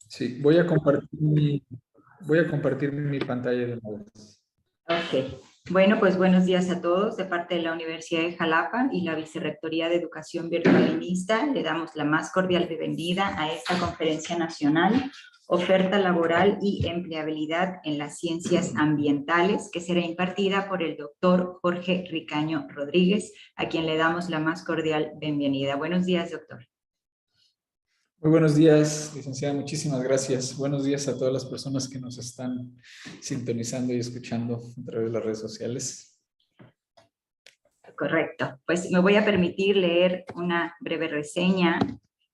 Sí, voy a compartir mi pantalla de una vez. Ok. Bueno, pues buenos días a todos. De parte de la Universidad de Jalapa y la Vicerrectoría de Educación Virtualinista, le damos la más cordial bienvenida a esta conferencia nacional, Oferta Laboral y Empleabilidad en las Ciencias Ambientales, que será impartida por el doctor Jorge Ricaño Rodríguez, a quien le damos la más cordial bienvenida. Buenos días, doctor. Muy buenos días, licenciada. Muchísimas gracias. Buenos días a todas las personas que nos están sintonizando y escuchando a través de las redes sociales. Correcto. Pues me voy a permitir leer una breve reseña.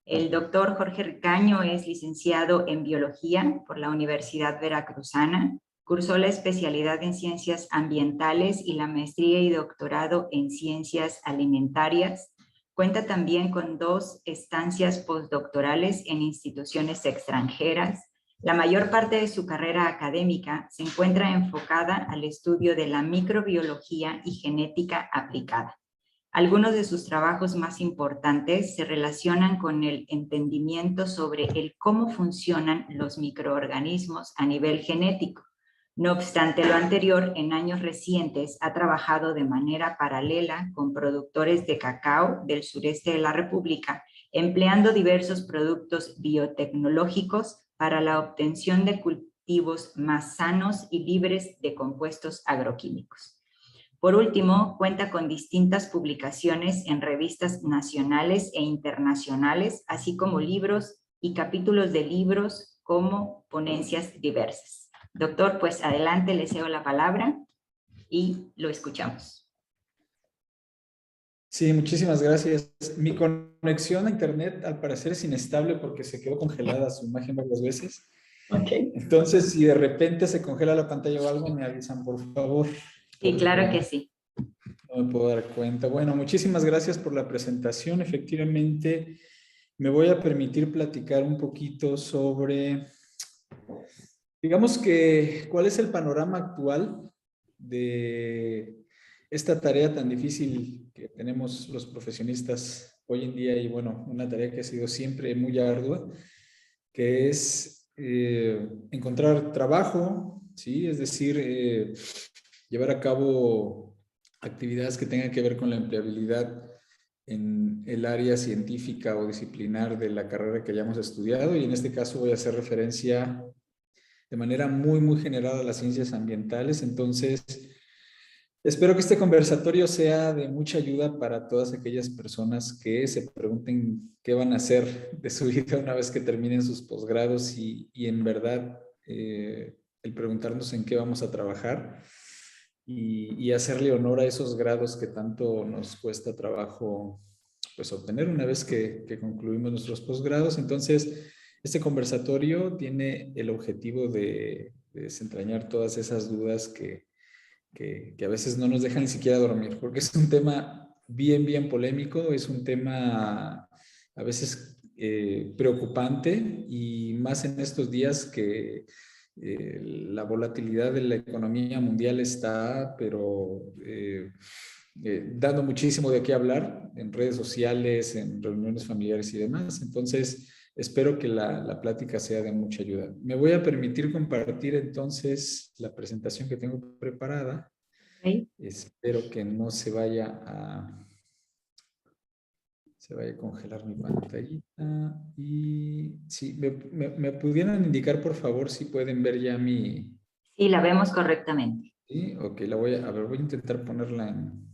El doctor Jorge Ricaño es licenciado en Biología por la Universidad Veracruzana. Cursó la especialidad en Ciencias Ambientales y la maestría y doctorado en Ciencias Alimentarias. Cuenta también con 2 estancias postdoctorales en instituciones extranjeras. La mayor parte de su carrera académica se encuentra enfocada al estudio de la microbiología y genética aplicada. Algunos de sus trabajos más importantes se relacionan con el entendimiento sobre el cómo funcionan los microorganismos a nivel genético. No obstante lo anterior, en años recientes ha trabajado de manera paralela con productores de cacao del sureste de la República, empleando diversos productos biotecnológicos para la obtención de cultivos más sanos y libres de compuestos agroquímicos. Por último, cuenta con distintas publicaciones en revistas nacionales e internacionales, así como libros y capítulos de libros como ponencias diversas. Doctor, pues adelante, le cedo la palabra y lo escuchamos. Sí, muchísimas gracias. Mi conexión a internet al parecer es inestable porque se quedó congelada su imagen varias veces. Okay. Entonces, si de repente se congela la pantalla o algo, me avisan, por favor. Sí, claro que sí. No me puedo dar cuenta. Bueno, muchísimas gracias por la presentación. Efectivamente, me voy a permitir platicar un poquito sobre, digamos que, cuál es el panorama actual de esta tarea tan difícil que tenemos los profesionistas hoy en día y bueno, una tarea que ha sido siempre muy ardua, que es encontrar trabajo, ¿sí? Es decir, llevar a cabo actividades que tengan que ver con la empleabilidad en el área científica o disciplinar de la carrera que hayamos estudiado, y en este caso voy a hacer referencia de manera muy general a las ciencias ambientales. Entonces, espero que este conversatorio sea de mucha ayuda para todas aquellas personas que se pregunten qué van a hacer de su vida una vez que terminen sus posgrados y en verdad el preguntarnos en qué vamos a trabajar y hacerle honor a esos grados que tanto nos cuesta trabajo pues obtener una vez que concluimos nuestros posgrados. Entonces, este conversatorio tiene el objetivo de desentrañar todas esas dudas que a veces no nos dejan ni siquiera dormir, porque es un tema bien polémico, es un tema a veces preocupante, y más en estos días que la volatilidad de la economía mundial está, pero dando muchísimo de qué hablar en redes sociales, en reuniones familiares y demás. Entonces, espero que la plática sea de mucha ayuda. Me voy a permitir compartir entonces la presentación que tengo preparada. Okay. Espero que no se vaya a congelar mi pantallita. Y si me pudieran indicar, por favor, si pueden ver ya mi... Sí, la vemos correctamente. Sí, ok, a ver, voy a intentar ponerla en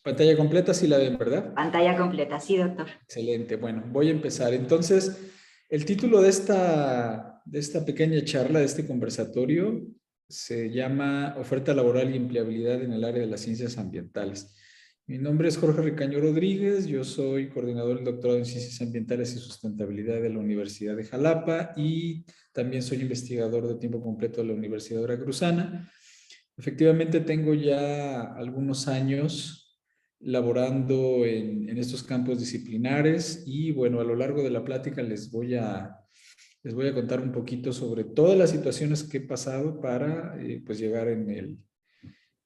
pantalla completa, si la ven, ¿verdad? Pantalla completa, sí, doctor. Excelente, bueno, voy a empezar. Entonces, el título de esta pequeña charla, de este conversatorio, se llama Oferta laboral y empleabilidad en el área de las ciencias ambientales. Mi nombre es Jorge Ricaño Rodríguez, yo soy coordinador del doctorado en Ciencias Ambientales y Sustentabilidad de la Universidad de Jalapa y también soy investigador de tiempo completo de la Universidad Veracruzana. Efectivamente, tengo ya algunos años laborando en estos campos disciplinares y bueno, a lo largo de la plática les voy a contar un poquito sobre todas las situaciones que he pasado para pues llegar en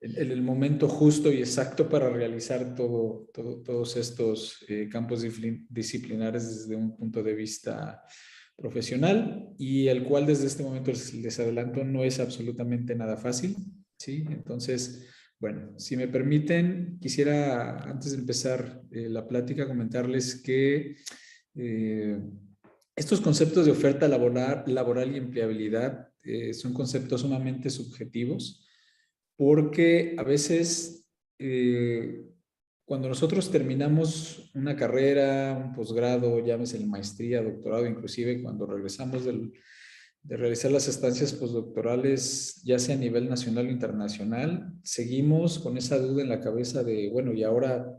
el momento justo y exacto para realizar todos estos campos disciplinares desde un punto de vista profesional y el cual desde este momento les adelanto no es absolutamente nada fácil, ¿sí? Entonces, bueno, si me permiten, quisiera antes de empezar la plática comentarles que estos conceptos de oferta laboral y empleabilidad son conceptos sumamente subjetivos porque a veces cuando nosotros terminamos una carrera, un posgrado, llámese maestría, doctorado, inclusive cuando regresamos de realizar las estancias postdoctorales, ya sea a nivel nacional o internacional, seguimos con esa duda en la cabeza de, bueno, ¿y ahora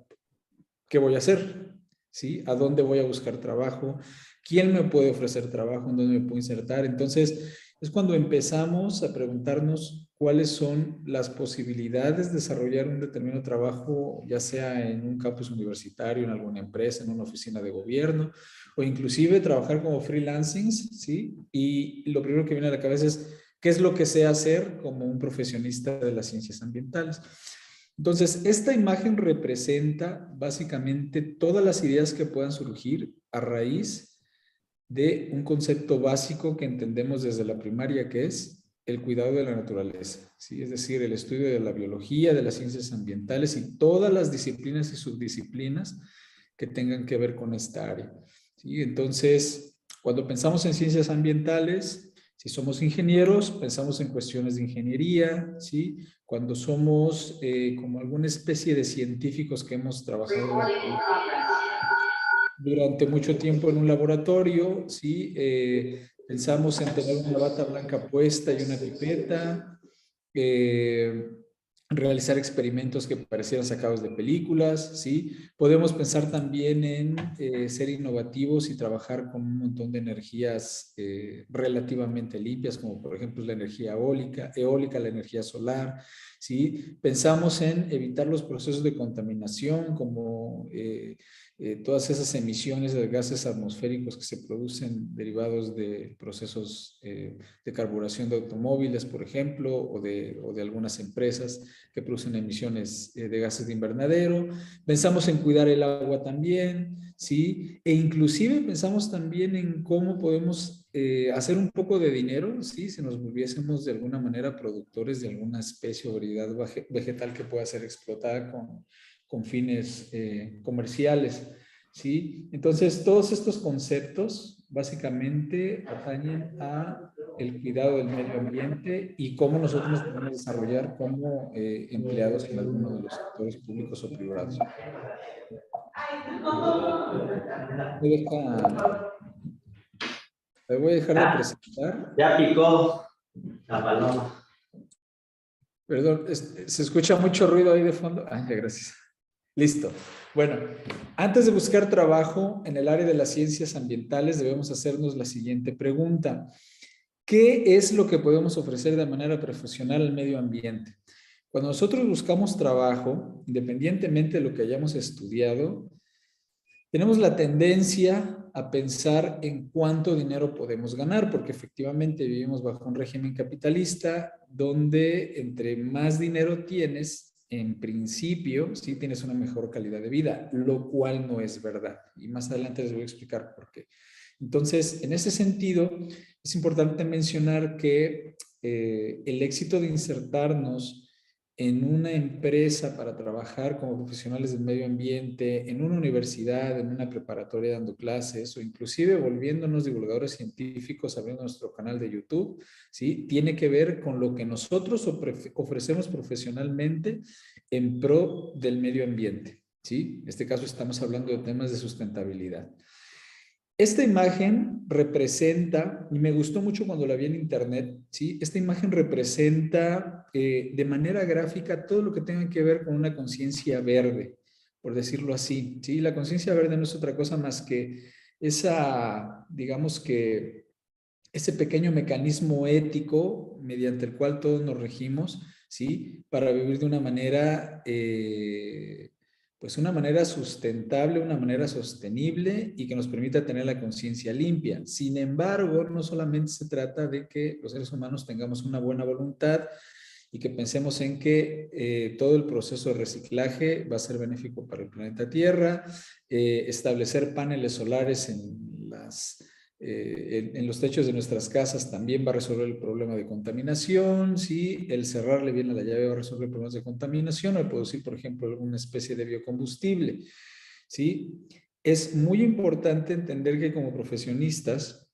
qué voy a hacer? ¿Sí? ¿A dónde voy a buscar trabajo? ¿Quién me puede ofrecer trabajo? ¿En dónde me puedo insertar? Entonces, es cuando empezamos a preguntarnos cuáles son las posibilidades de desarrollar un determinado trabajo, ya sea en un campus universitario, en alguna empresa, en una oficina de gobierno, o inclusive trabajar como freelancings, ¿sí? Y lo primero que viene a la cabeza es, ¿qué es lo que sé hacer como un profesionista de las ciencias ambientales? Entonces, esta imagen representa básicamente todas las ideas que puedan surgir a raíz de un concepto básico que entendemos desde la primaria, que es el cuidado de la naturaleza, ¿sí? Es decir, el estudio de la biología, de las ciencias ambientales y todas las disciplinas y subdisciplinas que tengan que ver con esta área, ¿sí? Entonces, cuando pensamos en ciencias ambientales, si somos ingenieros, pensamos en cuestiones de ingeniería, ¿sí? Cuando somos como alguna especie de científicos que hemos trabajado durante mucho tiempo en un laboratorio, ¿sí? Pensamos en tener una bata blanca puesta y una pipeta, eh, realizar experimentos que parecieran sacados de películas, ¿sí? Podemos pensar también en ser innovativos y trabajar con un montón de energías relativamente limpias, como por ejemplo la energía eólica, la energía solar, ¿sí? Pensamos en evitar los procesos de contaminación, como todas esas emisiones de gases atmosféricos que se producen derivados de procesos de carburación de automóviles, por ejemplo, o de algunas empresas que producen emisiones de gases de invernadero. Pensamos en cuidar el agua también, ¿sí? E inclusive pensamos también en cómo podemos hacer un poco de dinero, ¿sí? Si nos volviésemos de alguna manera productores de alguna especie o variedad vegetal que pueda ser explotada con fines comerciales, ¿sí? Entonces, todos estos conceptos básicamente atañen a el cuidado del medio ambiente y cómo nosotros nos podemos desarrollar como empleados en alguno de los sectores públicos o privados. Me voy a dejar de presentar. Ya picó la paloma. Perdón, se escucha mucho ruido ahí de fondo. Ah, ya, gracias. Listo. Bueno, antes de buscar trabajo en el área de las ciencias ambientales, debemos hacernos la siguiente pregunta. ¿Qué es lo que podemos ofrecer de manera profesional al medio ambiente? Cuando nosotros buscamos trabajo, independientemente de lo que hayamos estudiado, tenemos la tendencia a pensar en cuánto dinero podemos ganar, porque efectivamente vivimos bajo un régimen capitalista donde entre más dinero tienes, en principio, sí tienes una mejor calidad de vida, lo cual no es verdad. Y más adelante les voy a explicar por qué. Entonces, en ese sentido, es importante mencionar que el éxito de insertarnos en una empresa para trabajar como profesionales del medio ambiente, en una universidad, en una preparatoria dando clases o inclusive volviéndonos divulgadores científicos abriendo nuestro canal de YouTube, ¿sí? Tiene que ver con lo que nosotros ofrecemos profesionalmente en pro del medio ambiente, ¿sí? En este caso estamos hablando de temas de sustentabilidad. Esta imagen representa, y me gustó mucho cuando la vi en internet, ¿sí? Esta imagen representa de manera gráfica todo lo que tenga que ver con una conciencia verde, por decirlo así, ¿sí? La conciencia verde no es otra cosa más que esa, digamos que, ese pequeño mecanismo ético mediante el cual todos nos regimos, ¿sí? Para vivir de una manera pues una manera sustentable, una manera sostenible y que nos permita tener la conciencia limpia. Sin embargo, no solamente se trata de que los seres humanos tengamos una buena voluntad y que pensemos en que todo el proceso de reciclaje va a ser benéfico para el planeta Tierra, establecer paneles solares en las en los techos de nuestras casas también va a resolver el problema de contaminación, ¿sí? El cerrarle bien a la llave va a resolver problemas de contaminación o producir, por ejemplo, alguna especie de biocombustible, ¿sí? Es muy importante entender que como profesionistas,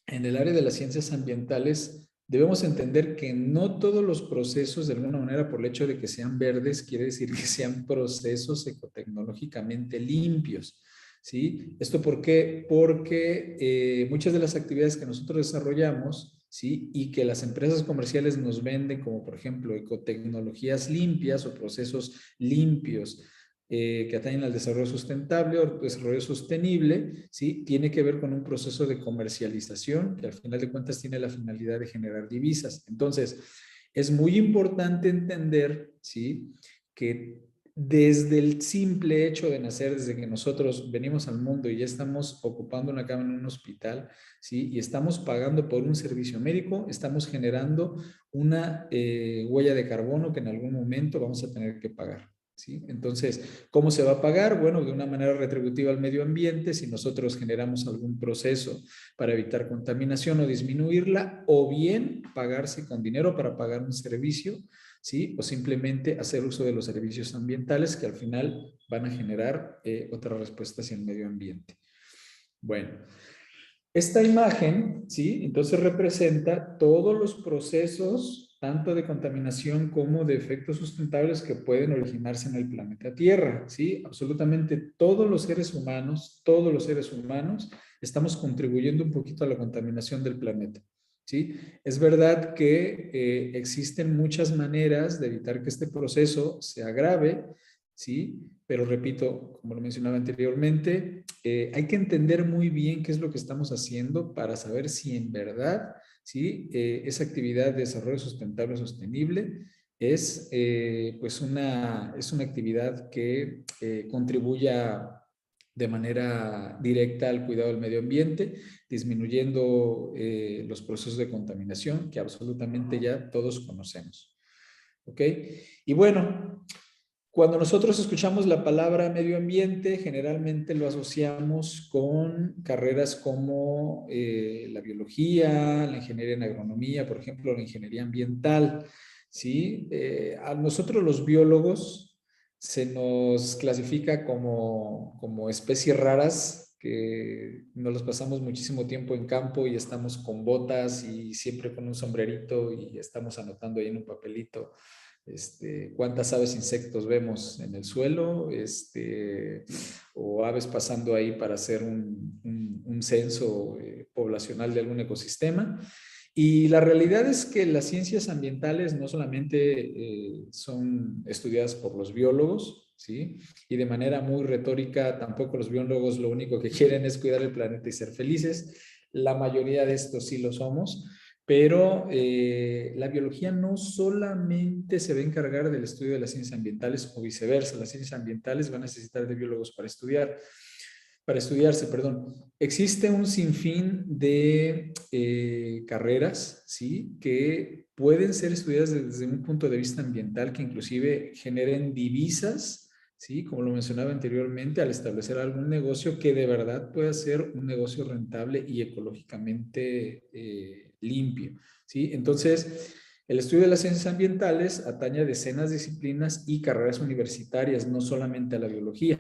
en el área de las ciencias ambientales, debemos entender que no todos los procesos, de alguna manera, por el hecho de que sean verdes, quiere decir que sean procesos ecotecnológicamente limpios. ¿Sí? ¿Esto por qué? Porque muchas de las actividades que nosotros desarrollamos, ¿sí? Y que las empresas comerciales nos venden, como por ejemplo ecotecnologías limpias o procesos limpios, que atañen al desarrollo sustentable o desarrollo sostenible, ¿sí? Tiene que ver con un proceso de comercialización que al final de cuentas tiene la finalidad de generar divisas. Entonces, es muy importante entender, ¿sí? Que desde el simple hecho de nacer, desde que nosotros venimos al mundo y ya estamos ocupando una cama en un hospital, ¿sí? Y estamos pagando por un servicio médico, estamos generando una huella de carbono que en algún momento vamos a tener que pagar. ¿Sí? Entonces, ¿cómo se va a pagar? Bueno, de una manera retributiva al medio ambiente, si nosotros generamos algún proceso para evitar contaminación o disminuirla, o bien pagarse con dinero para pagar un servicio, ¿sí? O simplemente hacer uso de los servicios ambientales que al final van a generar otra respuesta hacia el medio ambiente. Bueno, esta imagen, ¿sí? Entonces representa todos los procesos, tanto de contaminación como de efectos sustentables que pueden originarse en el planeta Tierra, ¿sí? Absolutamente todos los seres humanos, estamos contribuyendo un poquito a la contaminación del planeta, ¿sí? Es verdad que existen muchas maneras de evitar que este proceso se agrave, ¿sí? Pero repito, como lo mencionaba anteriormente, hay que entender muy bien qué es lo que estamos haciendo para saber si en verdad, ¿sí? Esa actividad de desarrollo sustentable o sostenible es, pues es una actividad que contribuya de manera directa al cuidado del medio ambiente, disminuyendo los procesos de contaminación que absolutamente ya todos conocemos. ¿Ok? Y bueno, cuando nosotros escuchamos la palabra medio ambiente, generalmente lo asociamos con carreras como la biología, la ingeniería en agronomía, por ejemplo, la ingeniería ambiental, ¿sí? A nosotros los biólogos se nos clasifica como especies raras que nos los pasamos muchísimo tiempo en campo y estamos con botas y siempre con un sombrerito y estamos anotando ahí en un papelito cuántas aves, insectos vemos en el suelo, o aves pasando ahí para hacer un censo poblacional de algún ecosistema. Y la realidad es que las ciencias ambientales no solamente son estudiadas por los biólogos, ¿sí? Y de manera muy retórica, tampoco los biólogos lo único que quieren es cuidar el planeta y ser felices. La mayoría de estos sí lo somos, pero la biología no solamente se va a encargar del estudio de las ciencias ambientales o viceversa. Las ciencias ambientales van a necesitar de biólogos para estudiarse, perdón. Existe un sinfín de carreras, ¿sí? Que pueden ser estudiadas desde un punto de vista ambiental, que inclusive generen divisas, ¿sí? Como lo mencionaba anteriormente, al establecer algún negocio que de verdad pueda ser un negocio rentable y ecológicamente limpio, ¿sí? Entonces, el estudio de las ciencias ambientales atañe a decenas de disciplinas y carreras universitarias, no solamente a la biología.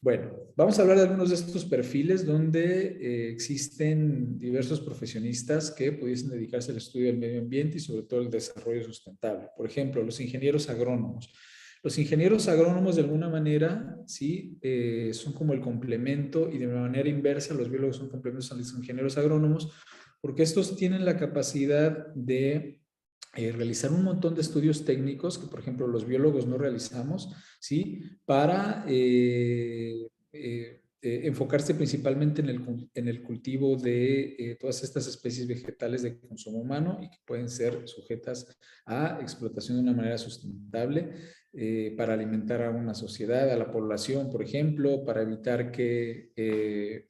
Bueno, vamos a hablar de algunos de estos perfiles donde existen diversos profesionistas que pudiesen dedicarse al estudio del medio ambiente y sobre todo el desarrollo sustentable. Por ejemplo, los ingenieros agrónomos. Los ingenieros agrónomos de alguna manera, sí, son como el complemento y de manera inversa los biólogos son complementos a los ingenieros agrónomos porque estos tienen la capacidad de realizar un montón de estudios técnicos que, por ejemplo, los biólogos no realizamos, ¿sí? Para enfocarse principalmente en el cultivo de todas estas especies vegetales de consumo humano y que pueden ser sujetas a explotación de una manera sustentable para alimentar a una sociedad, a la población, por ejemplo, para evitar que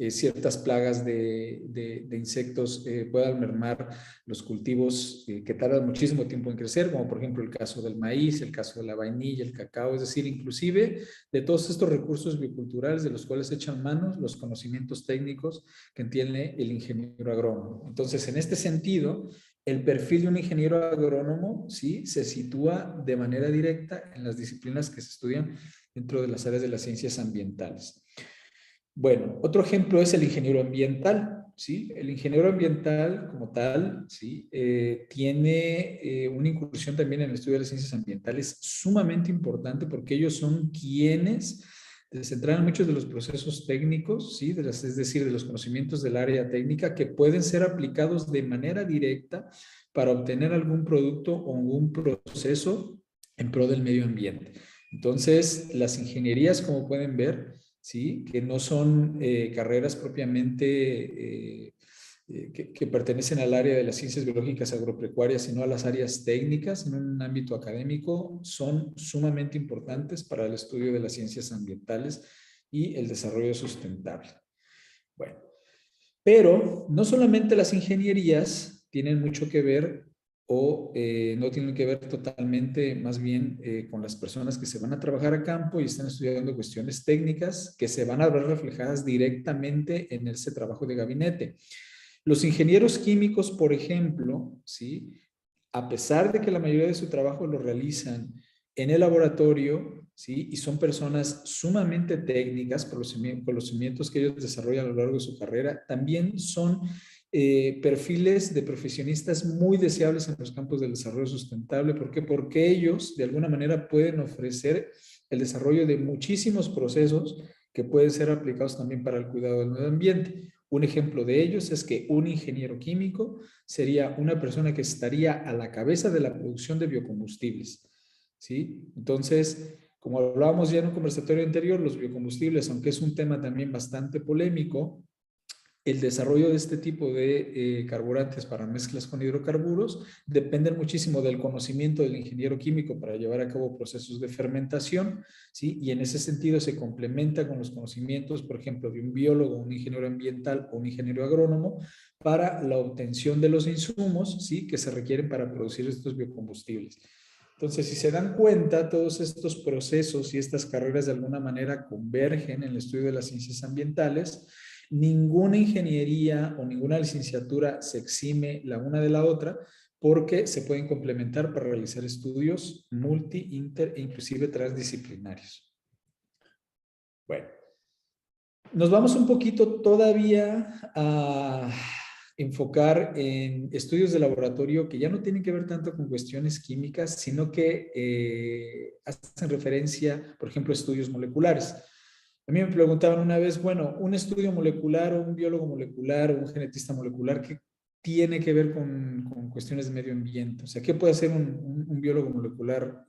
ciertas plagas de insectos puedan mermar los cultivos que tardan muchísimo tiempo en crecer, como por ejemplo el caso del maíz, el caso de la vainilla, el cacao, es decir, inclusive de todos estos recursos bioculturales de los cuales echan manos los conocimientos técnicos que tiene el ingeniero agrónomo. Entonces, en este sentido, el perfil de un ingeniero agrónomo, sí, se sitúa de manera directa en las disciplinas que se estudian dentro de las áreas de las ciencias ambientales. Bueno, otro ejemplo es el ingeniero ambiental, ¿sí? El ingeniero ambiental como tal, ¿sí? Tiene una incursión también en el estudio de las ciencias ambientales sumamente importante porque ellos son quienes desentran muchos de los procesos técnicos, ¿sí? Es decir, de los conocimientos del área técnica que pueden ser aplicados de manera directa para obtener algún producto o algún proceso en pro del medio ambiente. Entonces, las ingenierías, como pueden ver, ¿sí? Que no son carreras propiamente que pertenecen al área de las ciencias biológicas agropecuarias, sino a las áreas técnicas en un ámbito académico, son sumamente importantes para el estudio de las ciencias ambientales y el desarrollo sustentable. Bueno, pero no solamente las ingenierías tienen mucho que ver o no tienen que ver totalmente, más bien con las personas que se van a trabajar a campo y están estudiando cuestiones técnicas que se van a ver reflejadas directamente en ese trabajo de gabinete. Los ingenieros químicos, por ejemplo, ¿sí? A pesar de que la mayoría de su trabajo lo realizan en el laboratorio, ¿sí? Y son personas sumamente técnicas por los conocimientos que ellos desarrollan a lo largo de su carrera, también son perfiles de profesionistas muy deseables en los campos del desarrollo sustentable. ¿Por qué? Porque ellos de alguna manera pueden ofrecer el desarrollo de muchísimos procesos que pueden ser aplicados también para el cuidado del medio ambiente. Un ejemplo de ellos es que un ingeniero químico sería una persona que estaría a la cabeza de la producción de biocombustibles, ¿sí? Entonces, como hablábamos ya en un conversatorio anterior, los biocombustibles, aunque es un tema también bastante polémico, el desarrollo de este tipo de carburantes para mezclas con hidrocarburos dependen muchísimo del conocimiento del ingeniero químico para llevar a cabo procesos de fermentación, ¿sí? Y en ese sentido se complementa con los conocimientos, por ejemplo, de un biólogo, un ingeniero ambiental o un ingeniero agrónomo para la obtención de los insumos, ¿sí? Que se requieren para producir estos biocombustibles. Entonces, si se dan cuenta, todos estos procesos y estas carreras de alguna manera convergen en el estudio de las ciencias ambientales. Ninguna ingeniería o ninguna licenciatura se exime la una de la otra porque se pueden complementar para realizar estudios multi, inter e inclusive transdisciplinarios. Bueno, nos vamos un poquito todavía a enfocar en estudios de laboratorio que ya no tienen que ver tanto con cuestiones químicas, sino que hacen referencia, por ejemplo, a estudios moleculares. A mí me preguntaban una vez, bueno, un estudio molecular o un biólogo molecular o un genetista molecular, ¿qué tiene que ver con cuestiones de medio ambiente? O sea, ¿qué puede hacer un biólogo molecular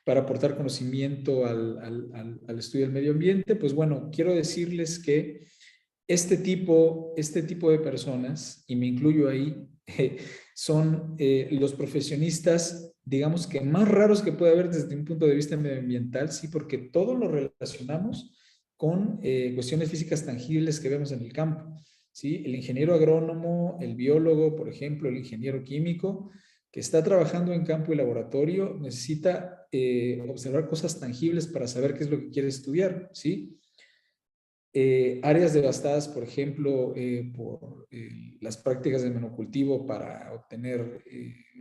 para aportar conocimiento al estudio del medio ambiente? Pues bueno, quiero decirles que este tipo de personas, y me incluyo ahí, son los profesionistas, digamos que más raros que puede haber desde un punto de vista medioambiental, sí, porque todo lo relacionamos con cuestiones físicas tangibles que vemos en el campo, ¿sí? El ingeniero agrónomo, el biólogo, por ejemplo, el ingeniero químico, que está trabajando en campo y laboratorio, necesita observar cosas tangibles para saber qué es lo que quiere estudiar, ¿sí? Áreas devastadas, por ejemplo, por las prácticas de monocultivo para obtener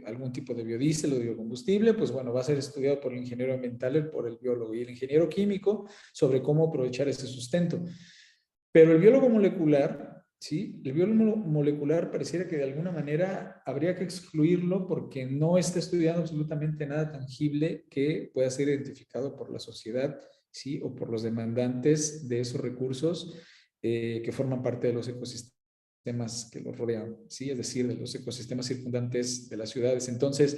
algún tipo de biodiesel o biocombustible, pues bueno, va a ser estudiado por el ingeniero ambiental, por el biólogo y el ingeniero químico sobre cómo aprovechar ese sustento. Pero el biólogo molecular, ¿sí? El biólogo molecular pareciera que de alguna manera habría que excluirlo porque no está estudiando absolutamente nada tangible que pueda ser identificado por la sociedad, ¿sí? O por los demandantes de esos recursos que forman parte de los ecosistemas que los rodean, ¿sí? Es decir, de los ecosistemas circundantes de las ciudades. Entonces,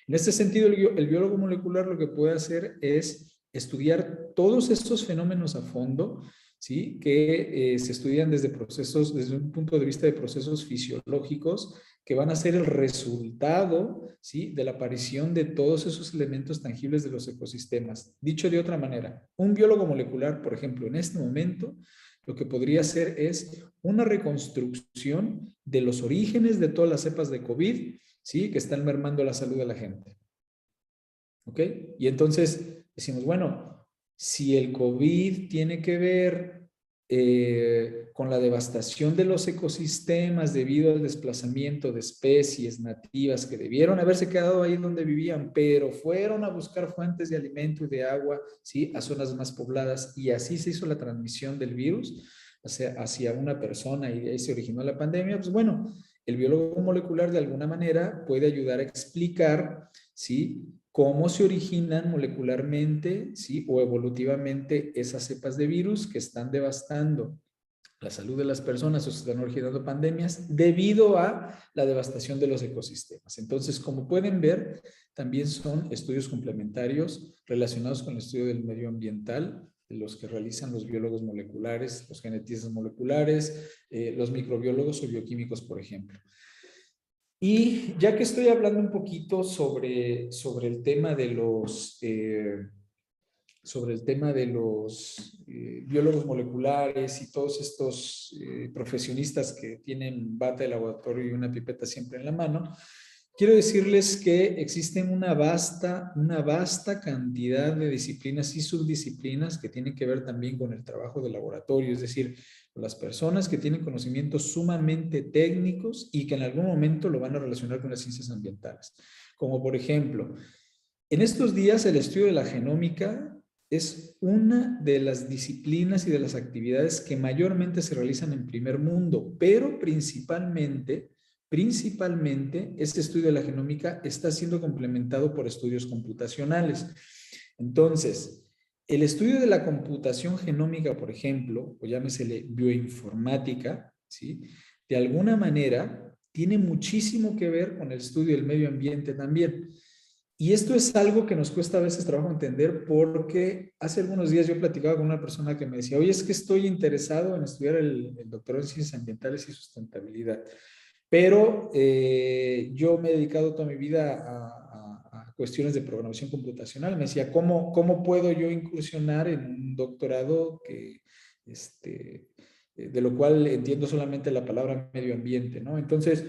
en este sentido, el biólogo molecular lo que puede hacer es estudiar todos estos fenómenos a fondo, ¿sí? Que se estudian desde procesos, desde un punto de vista de procesos fisiológicos que van a ser el resultado, ¿sí? De la aparición de todos esos elementos tangibles de los ecosistemas. Dicho de otra manera, un biólogo molecular, por ejemplo, en este momento, lo que podría hacer es una reconstrucción de los orígenes de todas las cepas de COVID, ¿sí? Que están mermando la salud de la gente. ¿Ok? Y entonces decimos, bueno, si el COVID tiene que ver con la devastación de los ecosistemas debido al desplazamiento de especies nativas que debieron haberse quedado ahí donde vivían, pero fueron a buscar fuentes de alimento y de agua, ¿sí? A zonas más pobladas, y así se hizo la transmisión del virus hacia una persona y de ahí se originó la pandemia, pues bueno, el biólogo molecular de alguna manera puede ayudar a explicar, ¿sí? Cómo se originan molecularmente, ¿sí? O evolutivamente esas cepas de virus que están devastando la salud de las personas o se están originando pandemias debido a la devastación de los ecosistemas. Entonces, como pueden ver, también son estudios complementarios relacionados con el estudio del medio ambiental, los que realizan los biólogos moleculares, los genetistas moleculares, los microbiólogos o bioquímicos, por ejemplo. Y ya que estoy hablando un poquito sobre el tema de los, biólogos moleculares y todos estos profesionistas que tienen bata de laboratorio y una pipeta siempre en la mano, quiero decirles que existen una vasta cantidad de disciplinas y subdisciplinas que tienen que ver también con el trabajo de laboratorio, es decir, las personas que tienen conocimientos sumamente técnicos y que en algún momento lo van a relacionar con las ciencias ambientales. Como por ejemplo, en estos días el estudio de la genómica es una de las disciplinas y de las actividades que mayormente se realizan en primer mundo, pero principalmente este estudio de la genómica está siendo complementado por estudios computacionales. Entonces, el estudio de la computación genómica, por ejemplo, o llámesele bioinformática, ¿sí? De alguna manera tiene muchísimo que ver con el estudio del medio ambiente también. Y esto es algo que nos cuesta a veces trabajo entender porque hace algunos días yo platicaba con una persona que me decía, oye, es que estoy interesado en estudiar el doctorado en ciencias ambientales y sustentabilidad, pero yo me he dedicado toda mi vida a cuestiones de programación computacional. Me decía, ¿cómo puedo yo incursionar en un doctorado que, de lo cual entiendo solamente la palabra medio ambiente, ¿no? Entonces,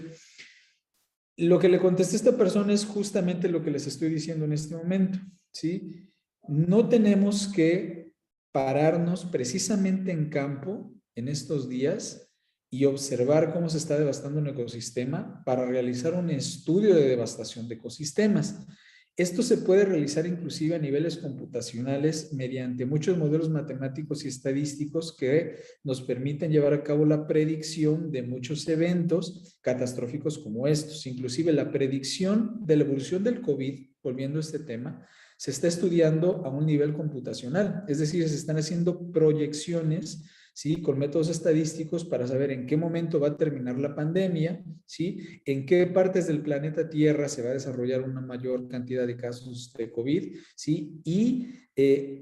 lo que le contesté a esta persona es justamente lo que les estoy diciendo en este momento, ¿sí? No tenemos que pararnos precisamente en campo en estos días y observar cómo se está devastando un ecosistema para realizar un estudio de devastación de ecosistemas. Esto se puede realizar inclusive a niveles computacionales mediante muchos modelos matemáticos y estadísticos que nos permiten llevar a cabo la predicción de muchos eventos catastróficos como estos. Inclusive la predicción de la evolución del COVID, volviendo a este tema, se está estudiando a un nivel computacional. Es decir, se están haciendo proyecciones, ¿sí? Con métodos estadísticos para saber en qué momento va a terminar la pandemia, ¿sí? En qué partes del planeta Tierra se va a desarrollar una mayor cantidad de casos de COVID, ¿sí? Y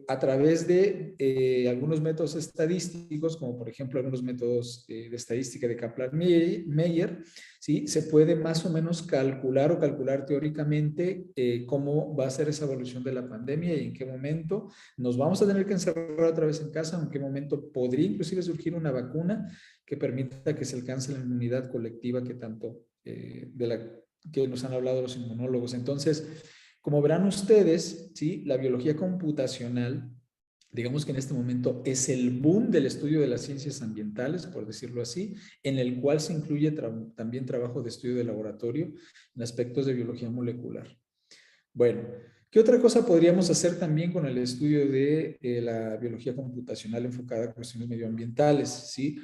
a través de algunos métodos estadísticos, como por ejemplo algunos métodos de estadística de Kaplan-Meier, ¿sí? Se puede más o menos calcular teóricamente cómo va a ser esa evolución de la pandemia y en qué momento nos vamos a tener que encerrar otra vez en casa, en qué momento podría inclusive surgir una vacuna que permita que se alcance la inmunidad colectiva que tanto que nos han hablado los inmunólogos. Entonces, como verán ustedes, ¿sí? La biología computacional, digamos que en este momento es el boom del estudio de las ciencias ambientales, por decirlo así, en el cual se incluye también trabajo de estudio de laboratorio en aspectos de biología molecular. Bueno, ¿qué otra cosa podríamos hacer también con el estudio de la biología computacional enfocada a cuestiones medioambientales? ¿Sí?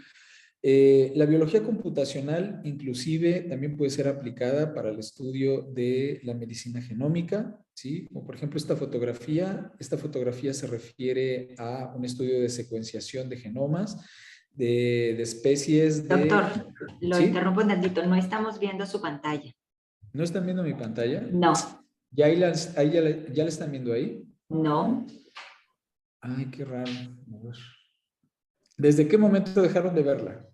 La biología computacional inclusive también puede ser aplicada para el estudio de la medicina genómica, ¿sí? Como por ejemplo esta fotografía se refiere a un estudio de secuenciación de genomas de especies de... Doctor, lo ¿Sí? interrumpo un tantito, no estamos viendo su pantalla. ¿No están viendo mi pantalla? No. ¿Ya, ya la están viendo ahí? No. Ay, qué raro. A ver. ¿Desde qué momento dejaron de verla?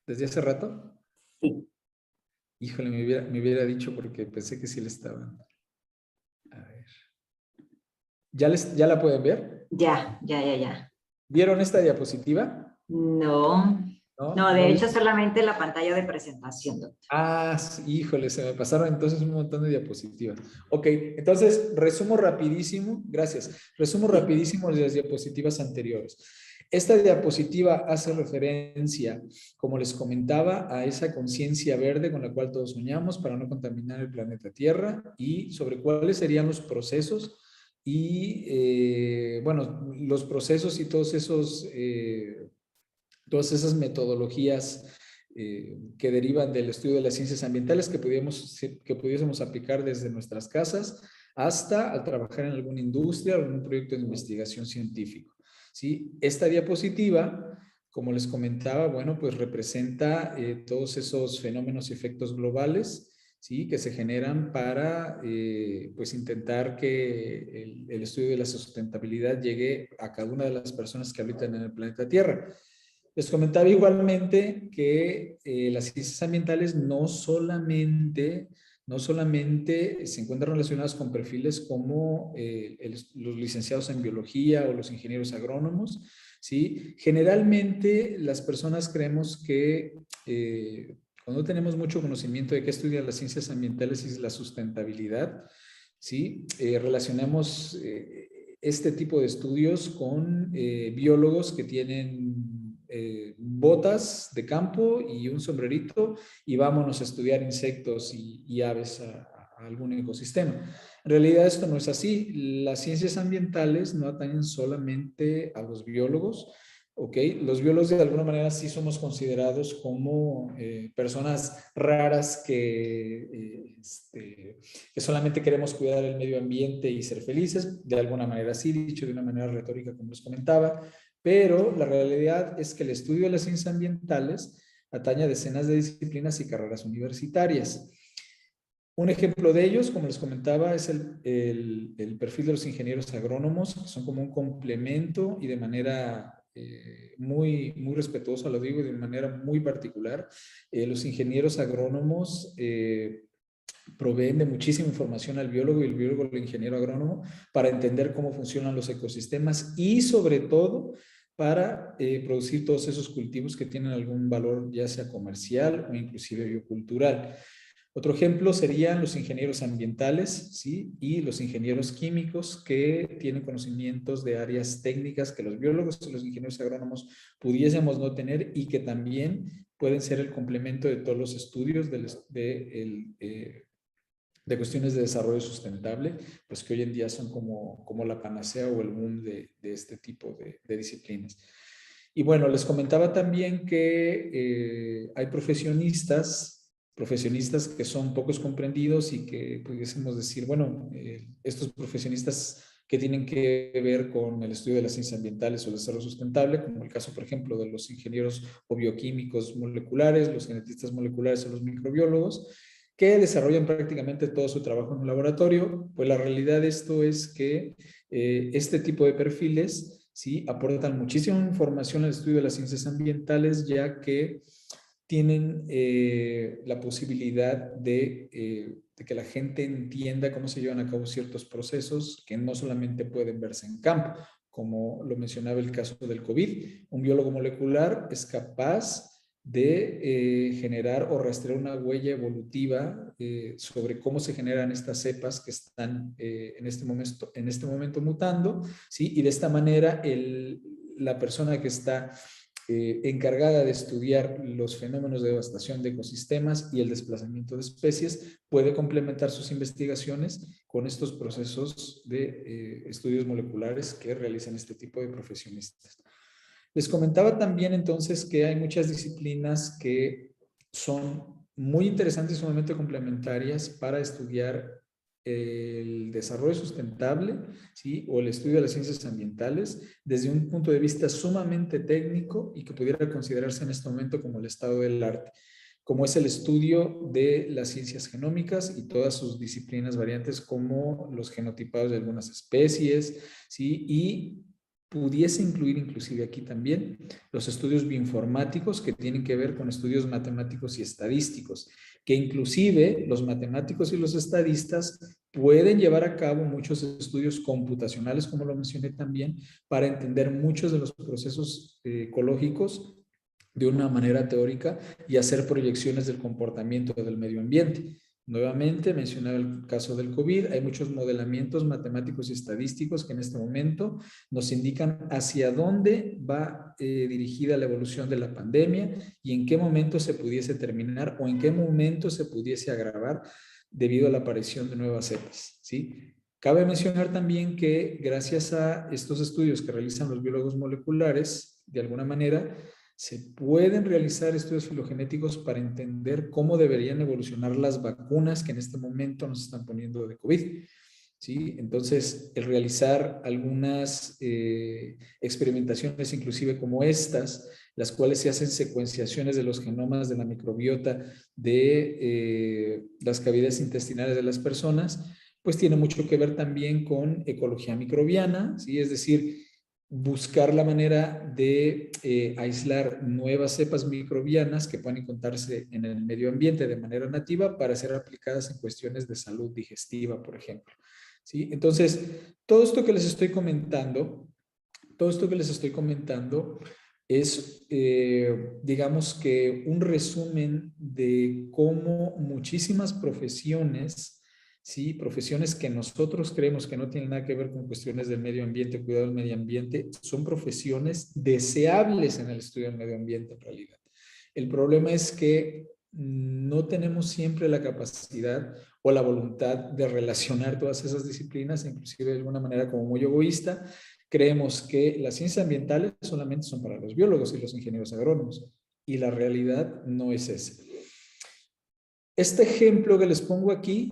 ¿Desde hace rato? Sí. Híjole, me hubiera dicho porque pensé que sí le estaban. A ver. ¿Ya la pueden ver? Ya. ¿Vieron esta diapositiva? No, ¿No? no, ¿No de hecho vieron? solamente la pantalla de presentación, doctor. Ah, sí, híjole, se me pasaron entonces un montón de diapositivas. Ok, entonces resumo rapidísimo, gracias. Resumo Sí. rapidísimo las diapositivas anteriores. Esta diapositiva hace referencia, como les comentaba, a esa conciencia verde con la cual todos soñamos para no contaminar el planeta Tierra y sobre cuáles serían los procesos y, bueno, los procesos y todas esas metodologías que derivan del estudio de las ciencias ambientales que pudiésemos aplicar desde nuestras casas hasta al trabajar en alguna industria o en un proyecto de investigación científico. ¿Sí? Esta diapositiva, como les comentaba, bueno, pues representa todos esos fenómenos y efectos globales, ¿sí? Que se generan para pues intentar que el estudio de la sustentabilidad llegue a cada una de las personas que habitan en el planeta Tierra. Les comentaba igualmente que las ciencias ambientales no solamente se encuentran relacionadas con perfiles como los licenciados en biología o los ingenieros agrónomos, ¿sí? Generalmente las personas creemos que cuando tenemos mucho conocimiento de qué estudian las ciencias ambientales y la sustentabilidad, ¿sí? Relacionamos este tipo de estudios con biólogos que tienen botas de campo y un sombrerito y vámonos a estudiar insectos y aves a algún ecosistema. En realidad esto no es así. Las ciencias ambientales no atañen solamente a los biólogos. ¿Ok? Los biólogos de alguna manera sí somos considerados como personas raras que solamente queremos cuidar el medio ambiente y ser felices, de alguna manera sí, dicho de una manera retórica como les comentaba, pero la realidad es que el estudio de las ciencias ambientales atañe a decenas de disciplinas y carreras universitarias. Un ejemplo de ellos, como les comentaba, es el perfil de los ingenieros agrónomos, que son como un complemento y de manera muy respetuosa, lo digo, y de manera muy particular. Los ingenieros agrónomos proveen de muchísima información al biólogo y el biólogo al ingeniero agrónomo para entender cómo funcionan los ecosistemas y sobre todo para producir todos esos cultivos que tienen algún valor ya sea comercial o inclusive biocultural. Otro ejemplo serían los ingenieros ambientales, ¿sí? Y los ingenieros químicos que tienen conocimientos de áreas técnicas que los biólogos y los ingenieros agrónomos pudiésemos no tener y que también pueden ser el complemento de todos los estudios de cuestiones de desarrollo sustentable, pues que hoy en día son como la panacea o el boom de este tipo de disciplinas. Y bueno, les comentaba también que hay profesionistas que son pocos comprendidos y que pudiésemos decir, bueno, estos profesionistas que tienen que ver con el estudio de las ciencias ambientales o el desarrollo sustentable, como el caso, por ejemplo, de los ingenieros o bioquímicos moleculares, los genetistas moleculares o los microbiólogos, que desarrollan prácticamente todo su trabajo en un laboratorio. Pues la realidad de esto es que este tipo de perfiles sí aportan muchísima información al estudio de las ciencias ambientales, ya que tienen la posibilidad de que la gente entienda cómo se llevan a cabo ciertos procesos que no solamente pueden verse en campo, como lo mencionaba el caso del COVID. Un biólogo molecular es capaz de generar o rastrear una huella evolutiva sobre cómo se generan estas cepas que están en este momento mutando, ¿sí? Y de esta manera la persona que está encargada de estudiar los fenómenos de devastación de ecosistemas y el desplazamiento de especies, puede complementar sus investigaciones con estos procesos de estudios moleculares que realizan este tipo de profesionistas. Les comentaba también entonces que hay muchas disciplinas que son muy interesantes y sumamente complementarias para estudiar el desarrollo sustentable, ¿sí? O el estudio de las ciencias ambientales desde un punto de vista sumamente técnico y que pudiera considerarse en este momento como el estado del arte, como es el estudio de las ciencias genómicas y todas sus disciplinas variantes como los genotipados de algunas especies, ¿sí? Y pudiese incluir inclusive aquí también los estudios bioinformáticos que tienen que ver con estudios matemáticos y estadísticos, que inclusive los matemáticos y los estadistas pueden llevar a cabo muchos estudios computacionales, como lo mencioné también, para entender muchos de los procesos ecológicos de una manera teórica y hacer proyecciones del comportamiento del medio ambiente. Nuevamente, mencionaba el caso del COVID, hay muchos modelamientos matemáticos y estadísticos que en este momento nos indican hacia dónde va dirigida la evolución de la pandemia y en qué momento se pudiese terminar o en qué momento se pudiese agravar debido a la aparición de nuevas cepas, ¿sí? Cabe mencionar también que gracias a estos estudios que realizan los biólogos moleculares, de alguna manera, se pueden realizar estudios filogenéticos para entender cómo deberían evolucionar las vacunas que en este momento nos están poniendo de COVID. ¿Sí? Entonces, el realizar algunas experimentaciones, inclusive como estas, las cuales se hacen secuenciaciones de los genomas de la microbiota de las cavidades intestinales de las personas, pues tiene mucho que ver también con ecología microbiana, ¿sí? Es decir, buscar la manera de aislar nuevas cepas microbianas que puedan encontrarse en el medio ambiente de manera nativa para ser aplicadas en cuestiones de salud digestiva, por ejemplo. ¿Sí? Entonces, todo esto que les estoy comentando es, digamos que un resumen de cómo muchísimas profesiones, ¿sí? Profesiones que nosotros creemos que no tienen nada que ver con cuestiones del medio ambiente, cuidado del medio ambiente, son profesiones deseables en el estudio del medio ambiente en realidad. El problema es que no tenemos siempre la capacidad o la voluntad de relacionar todas esas disciplinas, inclusive de alguna manera como muy egoísta. Creemos que las ciencias ambientales solamente son para los biólogos y los ingenieros agrónomos, y la realidad no es esa. Este ejemplo que les pongo aquí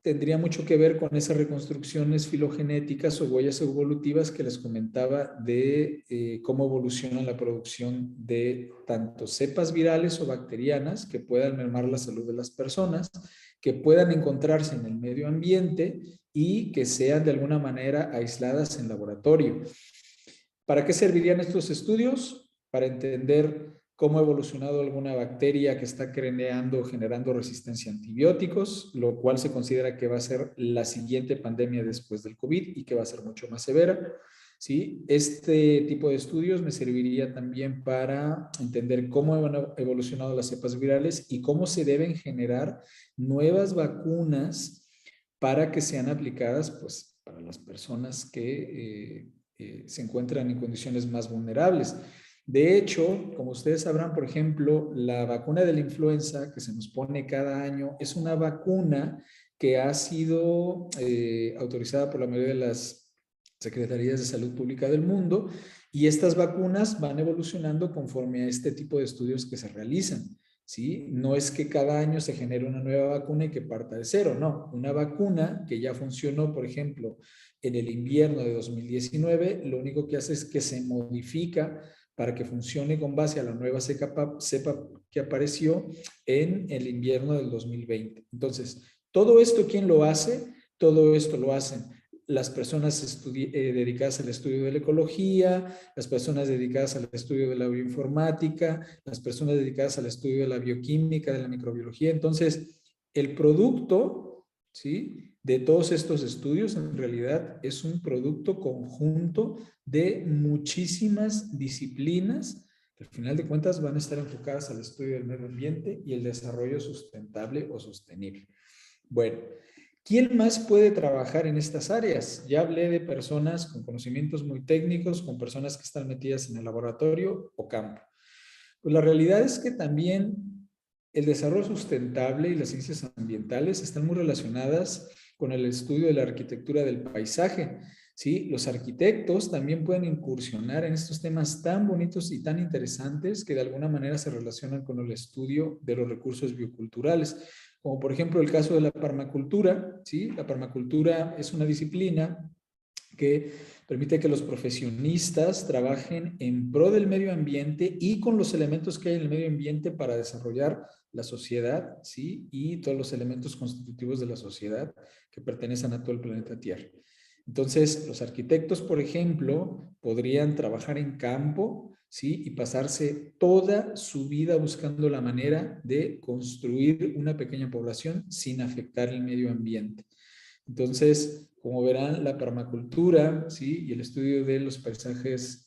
tendría mucho que ver con esas reconstrucciones filogenéticas o huellas evolutivas que les comentaba de cómo evoluciona la producción de tanto cepas virales o bacterianas que puedan mermar la salud de las personas, que puedan encontrarse en el medio ambiente y que sean de alguna manera aisladas en laboratorio. ¿Para qué servirían estos estudios? Para entender cómo ha evolucionado alguna bacteria que está creando o generando resistencia a antibióticos, lo cual se considera que va a ser la siguiente pandemia después del COVID y que va a ser mucho más severa. ¿Sí? Este tipo de estudios me serviría también para entender cómo han evolucionado las cepas virales y cómo se deben generar nuevas vacunas para que sean aplicadas pues, para las personas que se encuentran en condiciones más vulnerables. De hecho, como ustedes sabrán, por ejemplo, la vacuna de la influenza que se nos pone cada año es una vacuna que ha sido autorizada por la mayoría de las secretarías de salud pública del mundo, y estas vacunas van evolucionando conforme a este tipo de estudios que se realizan. ¿Sí? No es que cada año se genere una nueva vacuna y que parta de cero, no. Una vacuna que ya funcionó, por ejemplo, en el invierno de 2019, lo único que hace es que se modifica para que funcione con base a la nueva cepa que apareció en el invierno del 2020. Entonces, todo esto, ¿quién lo hace? Todo esto lo hacen las personas dedicadas al estudio de la ecología, las personas dedicadas al estudio de la bioinformática, las personas dedicadas al estudio de la bioquímica, de la microbiología. Entonces, el producto, ¿sí?, de todos estos estudios en realidad es un producto conjunto de muchísimas disciplinas que al final de cuentas van a estar enfocadas al estudio del medio ambiente y el desarrollo sustentable o sostenible. Bueno, ¿quién más puede trabajar en estas áreas? Ya hablé de personas con conocimientos muy técnicos, con personas que están metidas en el laboratorio o campo. Pues la realidad es que también el desarrollo sustentable y las ciencias ambientales están muy relacionadas con el estudio de la arquitectura del paisaje. ¿Sí? Los arquitectos también pueden incursionar en estos temas tan bonitos y tan interesantes que de alguna manera se relacionan con el estudio de los recursos bioculturales, como por ejemplo el caso de la permacultura. ¿Sí? La permacultura es una disciplina que permite que los profesionistas trabajen en pro del medio ambiente y con los elementos que hay en el medio ambiente para desarrollar la sociedad, ¿sí? Y todos los elementos constitutivos de la sociedad que pertenecen a todo el planeta Tierra. Entonces, los arquitectos, por ejemplo, podrían trabajar en campo, ¿sí? Y pasarse toda su vida buscando la manera de construir una pequeña población sin afectar el medio ambiente. Entonces, como verán, la permacultura, ¿sí? Y el estudio de los paisajes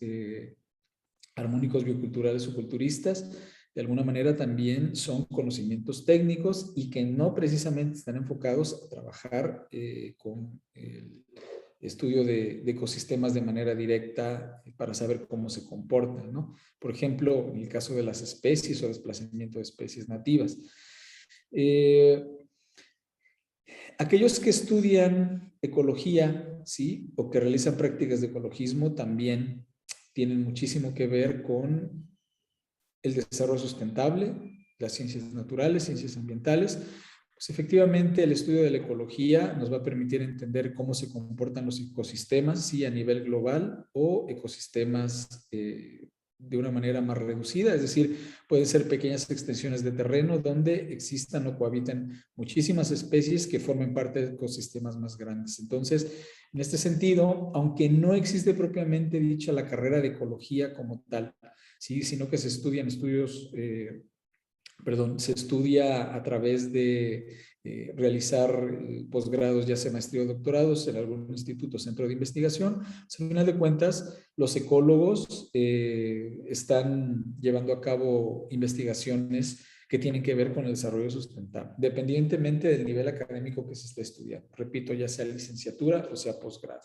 armónicos bioculturales o culturistas, de alguna manera también son conocimientos técnicos y que no precisamente están enfocados a trabajar con el estudio de ecosistemas de manera directa para saber cómo se comportan, ¿no? Por ejemplo, en el caso de las especies o desplazamiento de especies nativas. Aquellos que estudian ecología, ¿sí? O que realizan prácticas de ecologismo también tienen muchísimo que ver con el desarrollo sustentable, las ciencias naturales, ciencias ambientales. Pues efectivamente el estudio de la ecología nos va a permitir entender cómo se comportan los ecosistemas, sí, a nivel global o ecosistemas de una manera más reducida, es decir, pueden ser pequeñas extensiones de terreno donde existan o cohabitan muchísimas especies que formen parte de ecosistemas más grandes. Entonces, en este sentido, aunque no existe propiamente dicha la carrera de ecología como tal, ¿sí? Sino que se estudian se estudia a través de realizar posgrados, ya sea maestría o doctorados en algún instituto o centro de investigación. Pues, al final de cuentas, los ecólogos están llevando a cabo investigaciones que tienen que ver con el desarrollo sustentable, dependientemente del nivel académico que se esté estudiando. Repito, ya sea licenciatura o sea posgrado.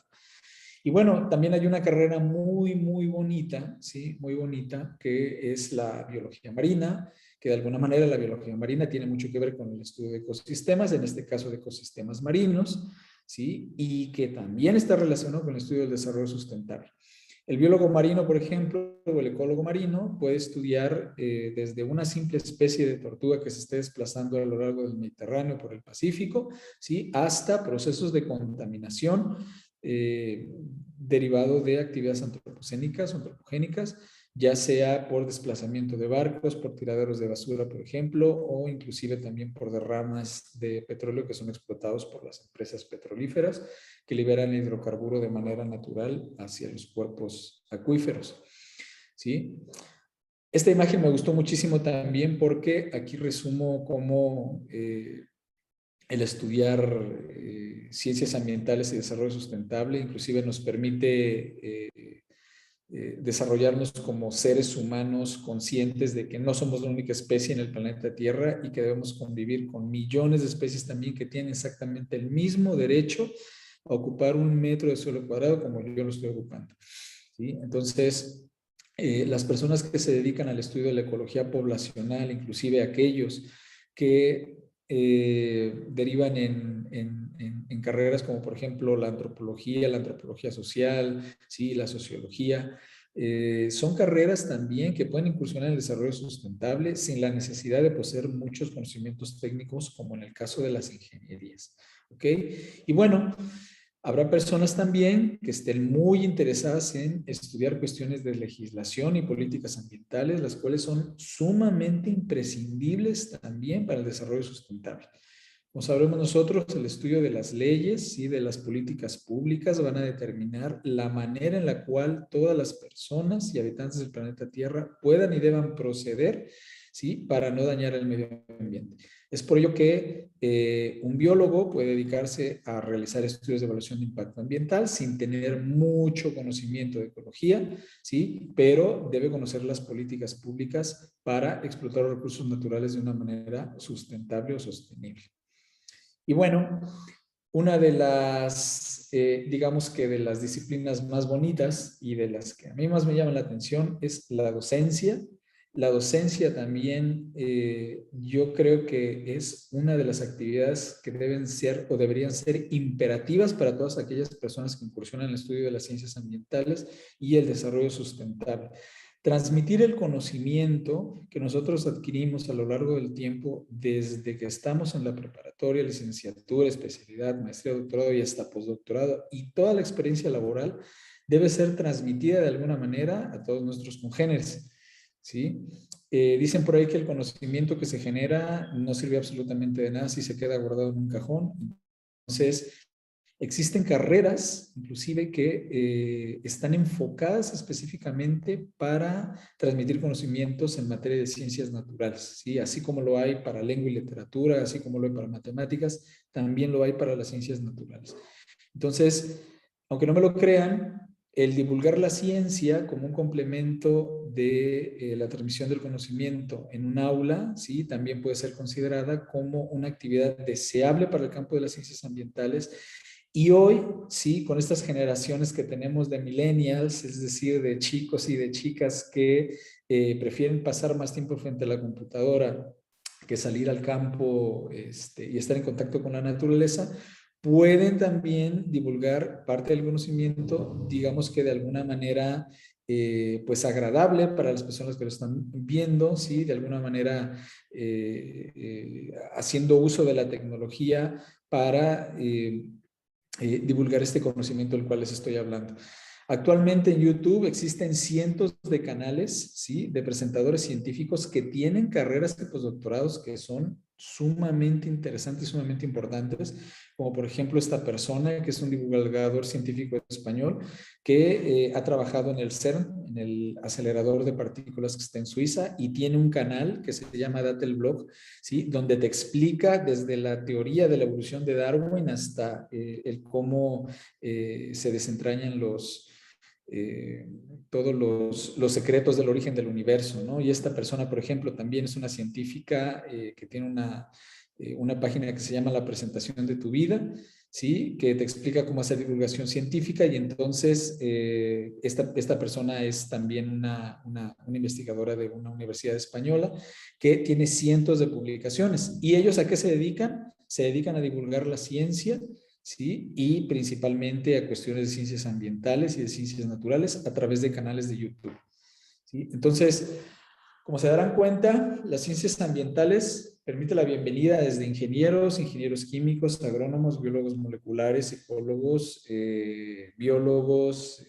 Y bueno, también hay una carrera muy, muy bonita, ¿sí? Muy bonita, que es la biología marina, que de alguna manera la biología marina tiene mucho que ver con el estudio de ecosistemas, en este caso de ecosistemas marinos, ¿sí? Y que también está relacionado con el estudio del desarrollo sustentable. El biólogo marino, por ejemplo, o el ecólogo marino puede estudiar desde una simple especie de tortuga que se esté desplazando a lo largo del Mediterráneo por el Pacífico, ¿sí? Hasta procesos de contaminación derivado de actividades antropocénicas o antropogénicas, ya sea por desplazamiento de barcos, por tiraderos de basura, por ejemplo, o inclusive también por derramas de petróleo que son explotados por las empresas petrolíferas que liberan hidrocarburo de manera natural hacia los cuerpos acuíferos. ¿Sí? Esta imagen me gustó muchísimo también porque aquí resumo cómo el estudiar ciencias ambientales y desarrollo sustentable inclusive nos permite desarrollarnos como seres humanos conscientes de que no somos la única especie en el planeta Tierra y que debemos convivir con millones de especies también que tienen exactamente el mismo derecho a ocupar 1 metro de suelo cuadrado como yo lo estoy ocupando. ¿Sí? Entonces, las personas que se dedican al estudio de la ecología poblacional, inclusive aquellos que derivan en carreras como por ejemplo la antropología social, ¿sí? La sociología. Son carreras también que pueden incursionar en el desarrollo sustentable sin la necesidad de poseer muchos conocimientos técnicos como en el caso de las ingenierías. ¿Ok? Y bueno, habrá personas también que estén muy interesadas en estudiar cuestiones de legislación y políticas ambientales, las cuales son sumamente imprescindibles también para el desarrollo sustentable. Como sabremos nosotros, el estudio de las leyes y de las políticas públicas van a determinar la manera en la cual todas las personas y habitantes del planeta Tierra puedan y deban proceder, ¿sí? Para no dañar el medio ambiente. Es por ello que un biólogo puede dedicarse a realizar estudios de evaluación de impacto ambiental sin tener mucho conocimiento de ecología, ¿sí? Pero debe conocer las políticas públicas para explotar los recursos naturales de una manera sustentable o sostenible. Y bueno, una de las, digamos que de las disciplinas más bonitas y de las que a mí más me llaman la atención es la docencia. La docencia también yo creo que es una de las actividades que deben ser o deberían ser imperativas para todas aquellas personas que incursionan en el estudio de las ciencias ambientales y el desarrollo sustentable. Transmitir el conocimiento que nosotros adquirimos a lo largo del tiempo desde que estamos en la preparatoria, licenciatura, especialidad, maestría, doctorado y hasta postdoctorado y toda la experiencia laboral debe ser transmitida de alguna manera a todos nuestros congéneres. ¿Sí? Dicen por ahí que el conocimiento que se genera no sirve absolutamente de nada si se queda guardado en un cajón. Entonces, Existen carreras, inclusive, que están enfocadas específicamente para transmitir conocimientos en materia de ciencias naturales, ¿sí? Así como lo hay para lengua y literatura, así como lo hay para matemáticas, también lo hay para las ciencias naturales. Entonces, aunque no me lo crean, el divulgar la ciencia como un complemento de la transmisión del conocimiento en un aula, ¿sí? También puede ser considerada como una actividad deseable para el campo de las ciencias ambientales. Y hoy, sí, con estas generaciones que tenemos de millennials, es decir, de chicos y de chicas que prefieren pasar más tiempo frente a la computadora que salir al campo y estar en contacto con la naturaleza, pueden también divulgar parte del conocimiento, digamos que de alguna manera pues agradable para las personas que lo están viendo, ¿sí? De alguna manera haciendo uso de la tecnología para divulgar este conocimiento del cual les estoy hablando. Actualmente en YouTube existen cientos de canales, ¿sí? De presentadores científicos que tienen carreras de postdoctorados que son sumamente interesantes, sumamente importantes, como por ejemplo esta persona que es un divulgador científico español que ha trabajado en el CERN, en el acelerador de partículas que está en Suiza, y tiene un canal que se llama Datelblog, ¿sí? Donde te explica desde la teoría de la evolución de Darwin hasta el cómo se desentrañan todos los secretos del origen del universo, ¿no? Y esta persona, por ejemplo, también es una científica que tiene una página que se llama La Presentación de tu Vida, ¿sí? Que te explica cómo hacer divulgación científica, y entonces esta persona es también una investigadora de una universidad española que tiene cientos de publicaciones. ¿Y ellos a qué se dedican? Se dedican a divulgar la ciencia, ¿sí? Y principalmente a cuestiones de ciencias ambientales y de ciencias naturales a través de canales de YouTube, ¿sí? Entonces, como se darán cuenta, las ciencias ambientales permiten la bienvenida desde ingenieros, ingenieros químicos, agrónomos, biólogos moleculares, ecólogos, biólogos,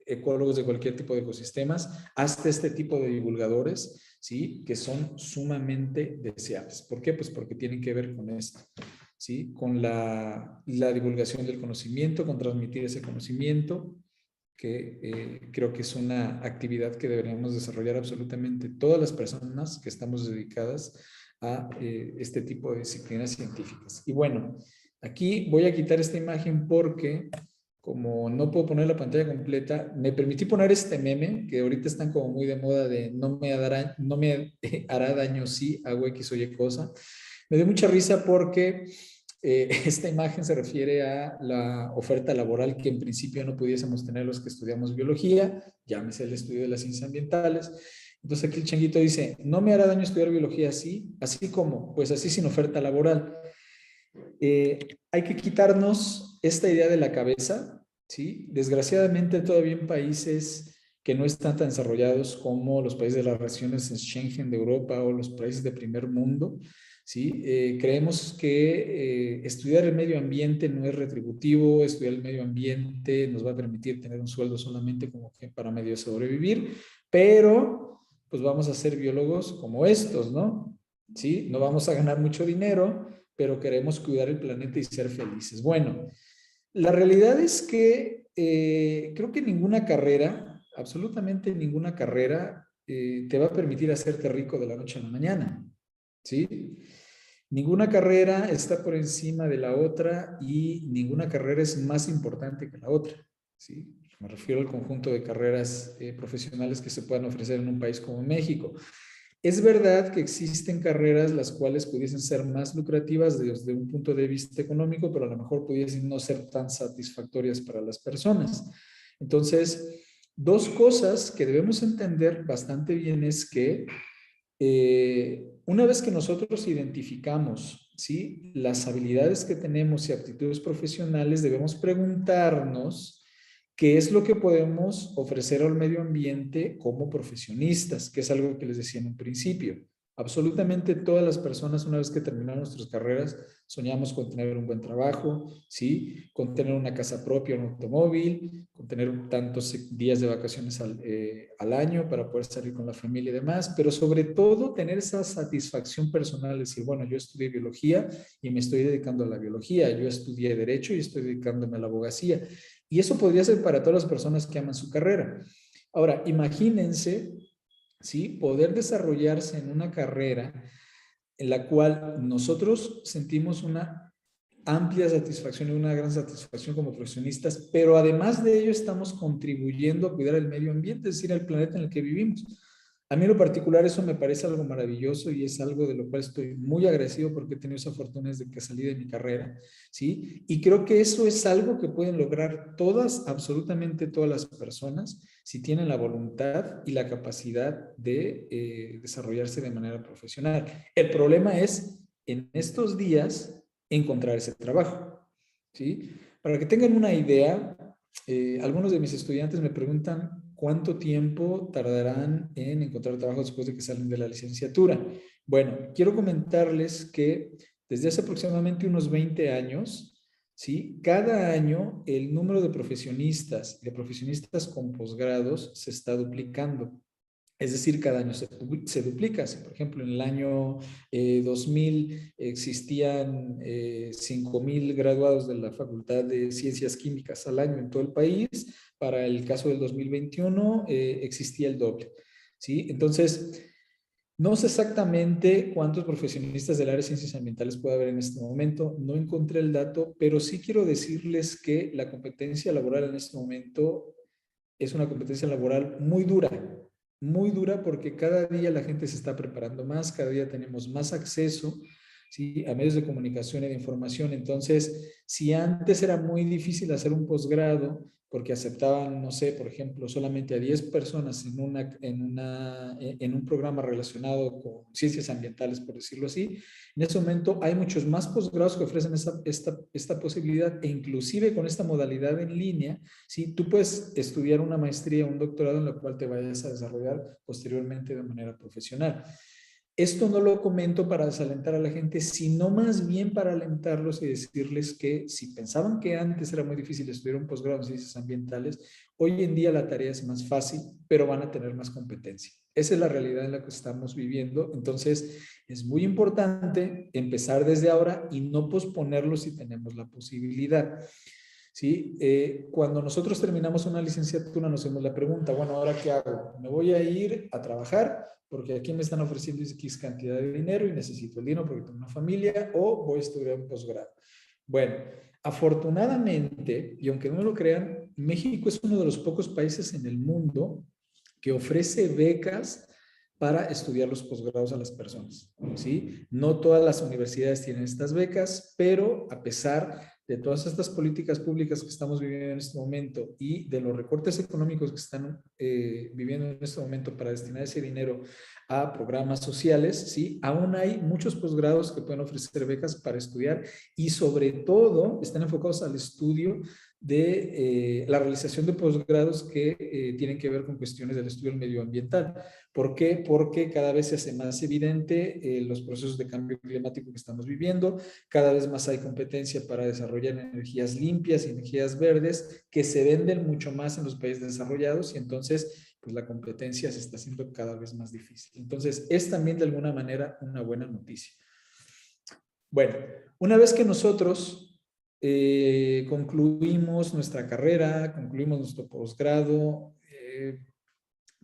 ecólogos de cualquier tipo de ecosistemas, hasta este tipo de divulgadores, ¿sí? Que son sumamente deseables. ¿Por qué? Pues porque tienen que ver con esto, ¿sí? Con la divulgación del conocimiento, con transmitir ese conocimiento, que creo que es una actividad que deberíamos desarrollar absolutamente todas las personas que estamos dedicadas a este tipo de disciplinas científicas. Y bueno, aquí voy a quitar esta imagen porque como no puedo poner la pantalla completa, me permití poner este meme que ahorita están como muy de moda de no me hará daño si hago X o Y cosa. Me dio mucha risa porque esta imagen se refiere a la oferta laboral que en principio no pudiésemos tener los que estudiamos biología, llámese el estudio de las ciencias ambientales. Entonces aquí el changuito dice, no me hará daño estudiar biología así como, pues así sin oferta laboral. Hay que quitarnos esta idea de la cabeza, ¿sí? Desgraciadamente todavía en países que no están tan desarrollados como los países de las regiones Schengen de Europa o los países de primer mundo, ¿sí? Creemos que estudiar el medio ambiente no es retributivo, estudiar el medio ambiente nos va a permitir tener un sueldo solamente como que para medio sobrevivir, pero pues vamos a ser biólogos como estos, ¿no? ¿Sí? No vamos a ganar mucho dinero, pero queremos cuidar el planeta y ser felices. Bueno, la realidad es que creo que ninguna carrera, absolutamente ninguna carrera, te va a permitir hacerte rico de la noche a la mañana, ¿sí? Ninguna carrera está por encima de la otra y ninguna carrera es más importante que la otra, ¿sí? Me refiero al conjunto de carreras profesionales que se puedan ofrecer en un país como México. Es verdad que existen carreras las cuales pudiesen ser más lucrativas desde un punto de vista económico, pero a lo mejor pudiesen no ser tan satisfactorias para las personas. Entonces, dos cosas que debemos entender bastante bien es que una vez que nosotros identificamos, ¿sí?, las habilidades que tenemos y aptitudes profesionales, debemos preguntarnos qué es lo que podemos ofrecer al medio ambiente como profesionistas, que es algo que les decía en un principio, Absolutamente todas las personas, una vez que terminamos nuestras carreras, soñamos con tener un buen trabajo, ¿sí? Con tener una casa propia, un automóvil, con tener tantos días de vacaciones al año para poder salir con la familia y demás, pero sobre todo tener esa satisfacción personal, decir, bueno, yo estudié biología y me estoy dedicando a la biología, yo estudié derecho y estoy dedicándome a la abogacía. Y eso podría ser para todas las personas que aman su carrera. Ahora, imagínense, ¿sí? Poder desarrollarse en una carrera en la cual nosotros sentimos una amplia satisfacción y una gran satisfacción como profesionistas, pero además de ello estamos contribuyendo a cuidar el medio ambiente, es decir, el planeta en el que vivimos. A mí en lo particular eso me parece algo maravilloso y es algo de lo cual estoy muy agradecido porque he tenido esa fortuna desde que salí de mi carrera, ¿sí? Y creo que eso es algo que pueden lograr todas, absolutamente todas las personas, si tienen la voluntad y la capacidad de desarrollarse de manera profesional. El problema es, en estos días, encontrar ese trabajo, ¿sí? Para que tengan una idea, algunos de mis estudiantes me preguntan cuánto tiempo tardarán en encontrar trabajo después de que salen de la licenciatura. Bueno, quiero comentarles que desde hace aproximadamente unos 20 años, ¿sí? Cada año el número de profesionistas con posgrados se está duplicando. Es decir, cada año se duplica. Si, por ejemplo, en el año 2000 existían 5,000 graduados de la Facultad de Ciencias Químicas al año en todo el país, para el caso del 2021 existía el doble, ¿sí? Entonces, no sé exactamente cuántos profesionistas del área de ciencias ambientales puede haber en este momento, no encontré el dato, pero sí quiero decirles que la competencia laboral en este momento es una competencia laboral muy dura porque cada día la gente se está preparando más, cada día tenemos más acceso, ¿sí? A medios de comunicación y de información. Entonces, si antes era muy difícil hacer un posgrado porque aceptaban, no sé, por ejemplo, solamente a 10 personas en un programa relacionado con ciencias ambientales, por decirlo así, en este momento hay muchos más posgrados que ofrecen esta posibilidad e inclusive con esta modalidad en línea, ¿sí? Tú puedes estudiar una maestría, un doctorado en la cual te vayas a desarrollar posteriormente de manera profesional. Esto no lo comento para desalentar a la gente, sino más bien para alentarlos y decirles que si pensaban que antes era muy difícil estudiar un posgrado en ciencias ambientales, hoy en día la tarea es más fácil, pero van a tener más competencia. Esa es la realidad en la que estamos viviendo. Entonces, es muy importante empezar desde ahora y no posponerlo si tenemos la posibilidad. ¿Sí? Cuando nosotros terminamos una licenciatura nos hacemos la pregunta, bueno, ¿ahora qué hago? ¿Me voy a ir a trabajar porque aquí me están ofreciendo X cantidad de dinero y necesito el dinero porque tengo una familia, o voy a estudiar un posgrado? Bueno, afortunadamente, y aunque no lo crean, México es uno de los pocos países en el mundo que ofrece becas para estudiar los posgrados a las personas, ¿sí? No todas las universidades tienen estas becas, pero a pesar de todas estas políticas públicas que estamos viviendo en este momento y de los recortes económicos que están viviendo en este momento para destinar ese dinero a programas sociales, ¿sí? Aún hay muchos posgrados que pueden ofrecer becas para estudiar y sobre todo están enfocados al estudio de la realización de posgrados que tienen que ver con cuestiones del estudio medioambiental. ¿Por qué? Porque cada vez se hace más evidente los procesos de cambio climático que estamos viviendo, cada vez más hay competencia para desarrollar energías limpias y energías verdes que se venden mucho más en los países desarrollados y entonces pues la competencia se está haciendo cada vez más difícil. Entonces es también de alguna manera una buena noticia. Bueno, una vez que nosotros concluimos nuestra carrera, concluimos nuestro posgrado,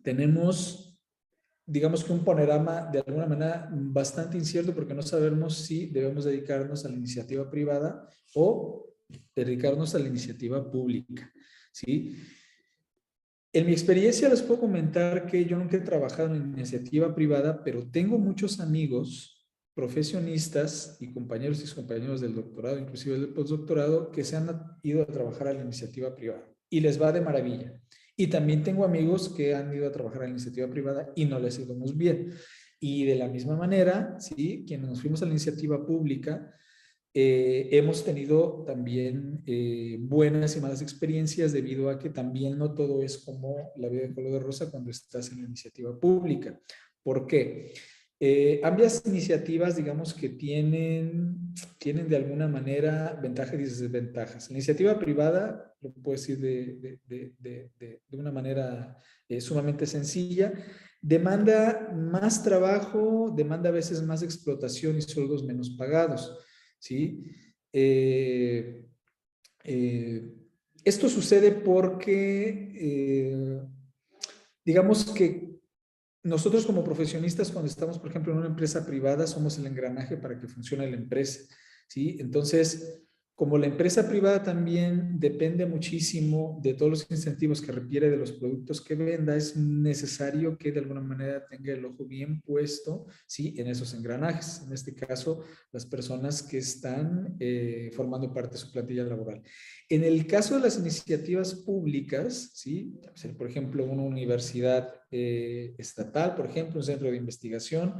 tenemos, digamos que un panorama de alguna manera bastante incierto porque no sabemos si debemos dedicarnos a la iniciativa privada o dedicarnos a la iniciativa pública, ¿sí? En mi experiencia les puedo comentar que yo nunca he trabajado en iniciativa privada, pero tengo muchos amigos profesionistas y compañeros y excompañeros del doctorado, inclusive del postdoctorado, que se han ido a trabajar a la iniciativa privada y les va de maravilla. Y también tengo amigos que han ido a trabajar a la iniciativa privada y no les ha ido muy bien. Y de la misma manera, ¿sí? Quienes nos fuimos a la iniciativa pública, hemos tenido también buenas y malas experiencias debido a que también no todo es como la vida en color de rosa cuando estás en la iniciativa pública. ¿Por qué? Ambas iniciativas, digamos que tienen de alguna manera ventajas y desventajas. La iniciativa privada, lo puedo decir de una manera sumamente sencilla, demanda más trabajo, demanda a veces más explotación y sueldos menos pagados, ¿sí? Esto sucede porque, digamos que nosotros como profesionistas, cuando estamos, por ejemplo, en una empresa privada, somos el engranaje para que funcione la empresa, ¿sí? Entonces, como la empresa privada también depende muchísimo de todos los incentivos que requiere de los productos que venda, es necesario que de alguna manera tenga el ojo bien puesto, ¿sí? En esos engranajes. En este caso, las personas que están formando parte de su plantilla laboral. En el caso de las iniciativas públicas, ¿sí? Por ejemplo, una universidad estatal, por ejemplo, un centro de investigación,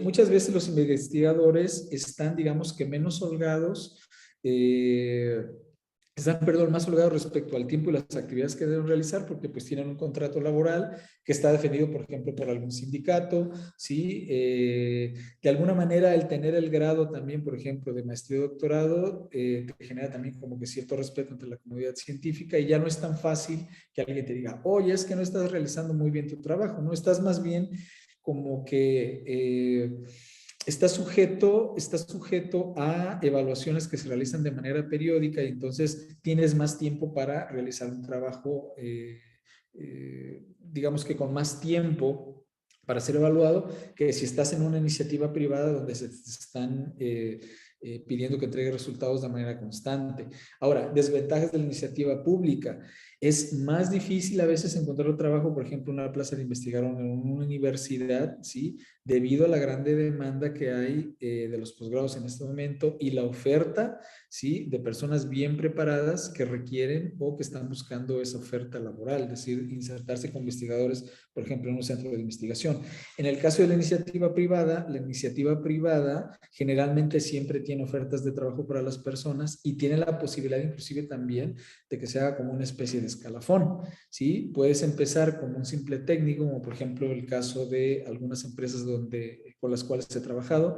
muchas veces los investigadores están, digamos que menos holgados, están, perdón, más holgados respecto al tiempo y las actividades que deben realizar porque pues tienen un contrato laboral que está defendido, por ejemplo, por algún sindicato, ¿sí? De alguna manera, el tener el grado también, por ejemplo, de maestría y doctorado, te genera también como que cierto respeto entre la comunidad científica y ya no es tan fácil que alguien te diga, oye, es que no estás realizando muy bien tu trabajo, ¿no? Estás más bien como que está sujeto a evaluaciones que se realizan de manera periódica y entonces tienes más tiempo para realizar un trabajo, digamos que con más tiempo para ser evaluado, que si estás en una iniciativa privada donde se están pidiendo que entregue resultados de manera constante. Ahora, desventajas de la iniciativa pública. Es más difícil a veces encontrar un trabajo, por ejemplo, en una plaza de investigador en una universidad, ¿sí? Debido a la grande demanda que hay de los posgrados en este momento y la oferta, ¿sí? De personas bien preparadas que requieren o que están buscando esa oferta laboral, es decir, insertarse como investigadores, por ejemplo, en un centro de investigación. En el caso de la iniciativa privada generalmente siempre tiene ofertas de trabajo para las personas y tiene la posibilidad inclusive también de que se haga como una especie de escalafón, ¿sí? Puedes empezar como un simple técnico, como por ejemplo el caso de algunas empresas con las cuales he trabajado,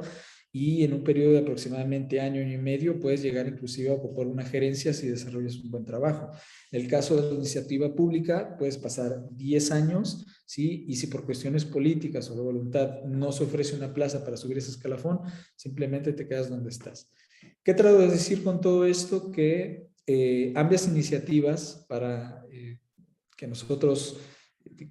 y en un periodo de aproximadamente año y medio puedes llegar inclusive a ocupar una gerencia si desarrollas un buen trabajo. En el caso de la iniciativa pública puedes pasar 10 años, ¿sí? Y si por cuestiones políticas o de voluntad no se ofrece una plaza para subir ese escalafón, simplemente te quedas donde estás. ¿Qué trato de decir con todo esto? Que ambas iniciativas para que nosotros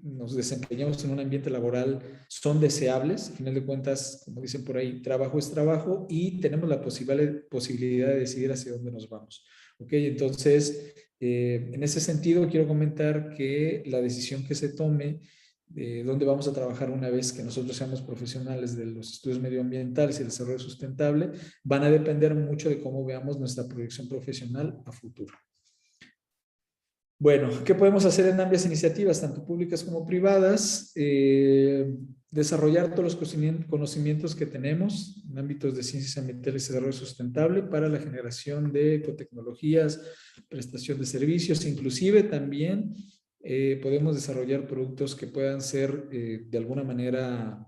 nos desempeñemos en un ambiente laboral son deseables. Al final de cuentas, como dicen por ahí, trabajo es trabajo y tenemos la posibilidad de decidir hacia dónde nos vamos. ¿Ok? Entonces, en ese sentido, quiero comentar que la decisión que se tome de dónde vamos a trabajar una vez que nosotros seamos profesionales de los estudios medioambientales y el desarrollo sustentable, van a depender mucho de cómo veamos nuestra proyección profesional a futuro. Bueno, ¿qué podemos hacer en ambas iniciativas, tanto públicas como privadas? Desarrollar todos los conocimientos que tenemos en ámbitos de ciencias ambientales y desarrollo sustentable para la generación de ecotecnologías, prestación de servicios, inclusive también podemos desarrollar productos que puedan ser de alguna manera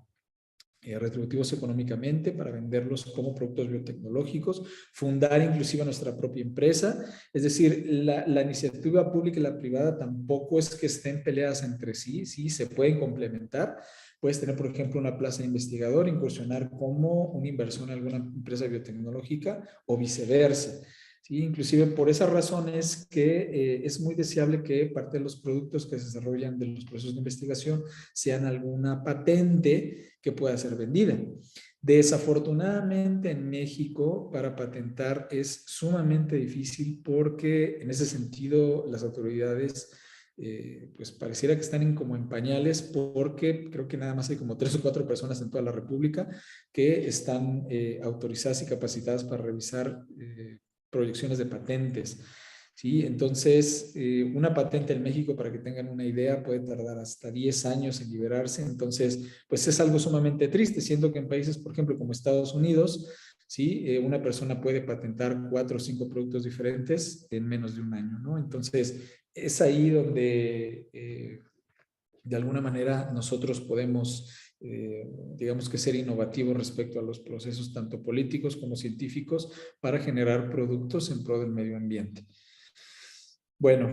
retributivos económicamente para venderlos como productos biotecnológicos, fundar inclusive nuestra propia empresa. Es decir, la iniciativa pública y la privada tampoco es que estén peleadas entre sí, sí, se pueden complementar. Puedes tener, por ejemplo, una plaza de investigador, incursionar como un inversor en alguna empresa biotecnológica o viceversa. Sí, inclusive por esas razones que es muy deseable que parte de los productos que se desarrollan de los procesos de investigación sean alguna patente que pueda ser vendida. Desafortunadamente en México para patentar es sumamente difícil porque en ese sentido las autoridades pues pareciera que están como en pañales porque creo que nada más hay como 3 o 4 personas en toda la República que están autorizadas y capacitadas para revisar proyecciones de patentes. ¿Sí? Entonces, una patente en México, para que tengan una idea, puede tardar hasta 10 años en liberarse. Entonces, pues es algo sumamente triste, siendo que en países, por ejemplo, como Estados Unidos, ¿sí? Una persona puede patentar 4 o 5 productos diferentes en menos de un año, ¿no? Entonces, es ahí donde de alguna manera nosotros podemos digamos que ser innovativo respecto a los procesos tanto políticos como científicos para generar productos en pro del medio ambiente. Bueno,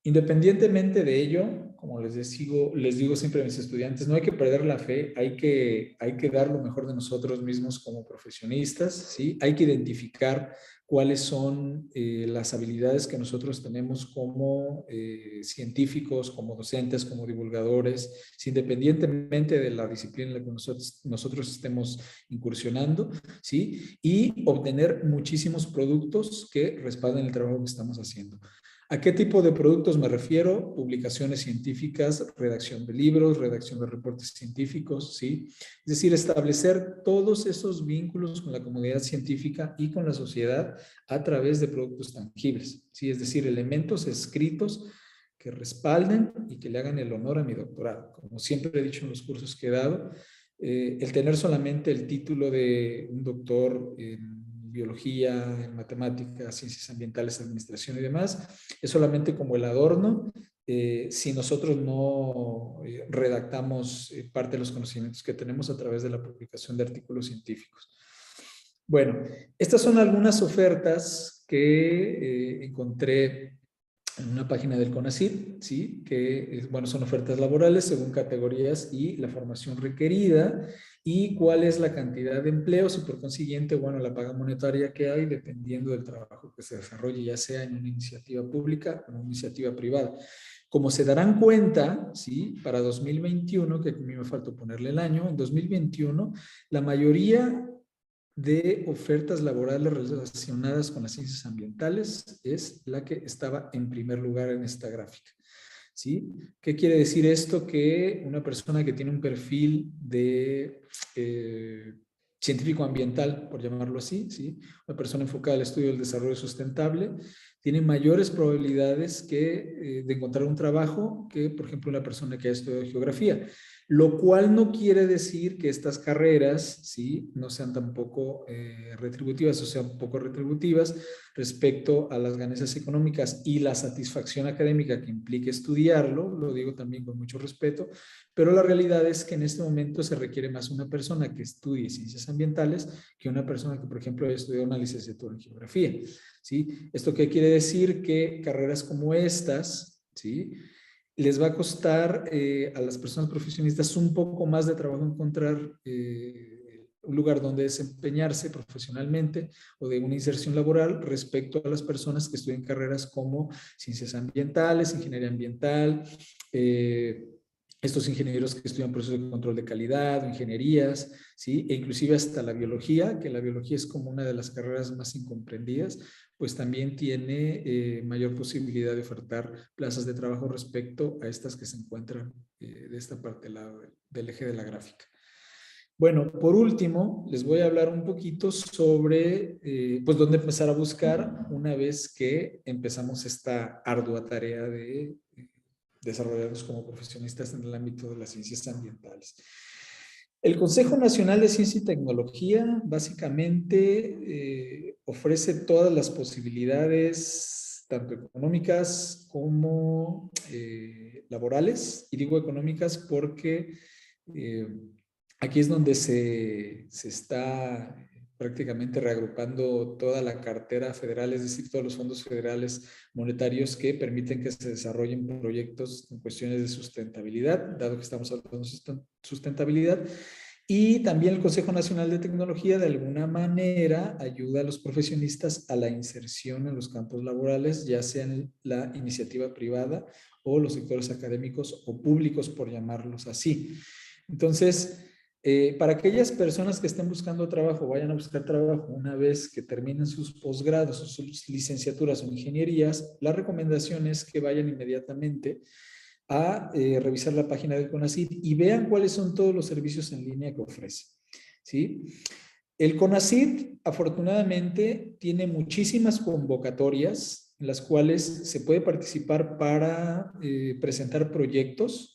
independientemente de ello, como les digo siempre a mis estudiantes, no hay que perder la fe, hay que dar lo mejor de nosotros mismos como profesionistas, ¿sí? Hay que identificar cuáles son las habilidades que nosotros tenemos como científicos, como docentes, como divulgadores, independientemente de la disciplina en la que nosotros estemos incursionando, ¿sí? Y obtener muchísimos productos que respalden el trabajo que estamos haciendo. ¿A qué tipo de productos me refiero? Publicaciones científicas, redacción de libros, redacción de reportes científicos, ¿sí? Es decir, establecer todos esos vínculos con la comunidad científica y con la sociedad a través de productos tangibles, ¿sí? Es decir, elementos escritos que respalden y que le hagan el honor a mi doctorado. Como siempre he dicho en los cursos que he dado, el tener solamente el título de un doctor en biología, en matemáticas, ciencias ambientales, administración y demás, es solamente como el adorno si nosotros no redactamos parte de los conocimientos que tenemos a través de la publicación de artículos científicos. Bueno, estas son algunas ofertas que encontré en una página del CONACYT, ¿sí? Que bueno, son ofertas laborales según categorías y la formación requerida y cuál es la cantidad de empleos y por consiguiente, bueno, la paga monetaria que hay dependiendo del trabajo que se desarrolle, ya sea en una iniciativa pública o en una iniciativa privada. Como se darán cuenta, ¿sí? Para 2021, que a mí me faltó ponerle el año, en 2021 la mayoría de ofertas laborales relacionadas con las ciencias ambientales es la que estaba en primer lugar en esta gráfica, ¿sí? ¿Qué quiere decir esto? Que una persona que tiene un perfil de científico ambiental, por llamarlo así, ¿sí? Una persona enfocada al estudio del desarrollo sustentable, tiene mayores probabilidades de encontrar un trabajo que, por ejemplo, una persona que ha estudiado geografía. Lo cual no quiere decir que estas carreras, ¿sí? No sean tampoco retributivas o sean poco retributivas respecto a las ganancias económicas y la satisfacción académica que implique estudiarlo, lo digo también con mucho respeto, pero la realidad es que en este momento se requiere más una persona que estudie ciencias ambientales que una persona que, por ejemplo, haya estudiado una licenciatura en geografía, ¿sí? ¿Esto qué quiere decir? Que carreras como estas, ¿sí? Les va a costar a las personas profesionistas un poco más de trabajo encontrar un lugar donde desempeñarse profesionalmente o de una inserción laboral respecto a las personas que estudian carreras como ciencias ambientales, ingeniería ambiental, estos ingenieros que estudian procesos de control de calidad, ingenierías, ¿sí? E inclusive hasta la biología, que la biología es como una de las carreras más incomprendidas, pues también tiene mayor posibilidad de ofertar plazas de trabajo respecto a estas que se encuentran de esta parte del eje de la gráfica. Bueno, por último, les voy a hablar un poquito sobre pues dónde empezar a buscar una vez que empezamos esta ardua tarea de desarrollarnos como profesionistas en el ámbito de las ciencias ambientales. El Consejo Nacional de Ciencia y Tecnología básicamente ofrece todas las posibilidades, tanto económicas como laborales, y digo económicas porque aquí es donde se está prácticamente reagrupando toda la cartera federal, es decir, todos los fondos federales monetarios que permiten que se desarrollen proyectos en cuestiones de sustentabilidad, dado que estamos hablando de sustentabilidad. Y también el Consejo Nacional de Tecnología de alguna manera ayuda a los profesionistas a la inserción en los campos laborales, ya sea en la iniciativa privada o los sectores académicos o públicos, por llamarlos así. Entonces, para aquellas personas que estén buscando trabajo, vayan a buscar trabajo una vez que terminen sus posgrados o sus licenciaturas o ingenierías, la recomendación es que vayan inmediatamente a revisar la página del CONACYT y vean cuáles son todos los servicios en línea que ofrece, ¿sí? El CONACYT, afortunadamente, tiene muchísimas convocatorias en las cuales se puede participar para presentar proyectos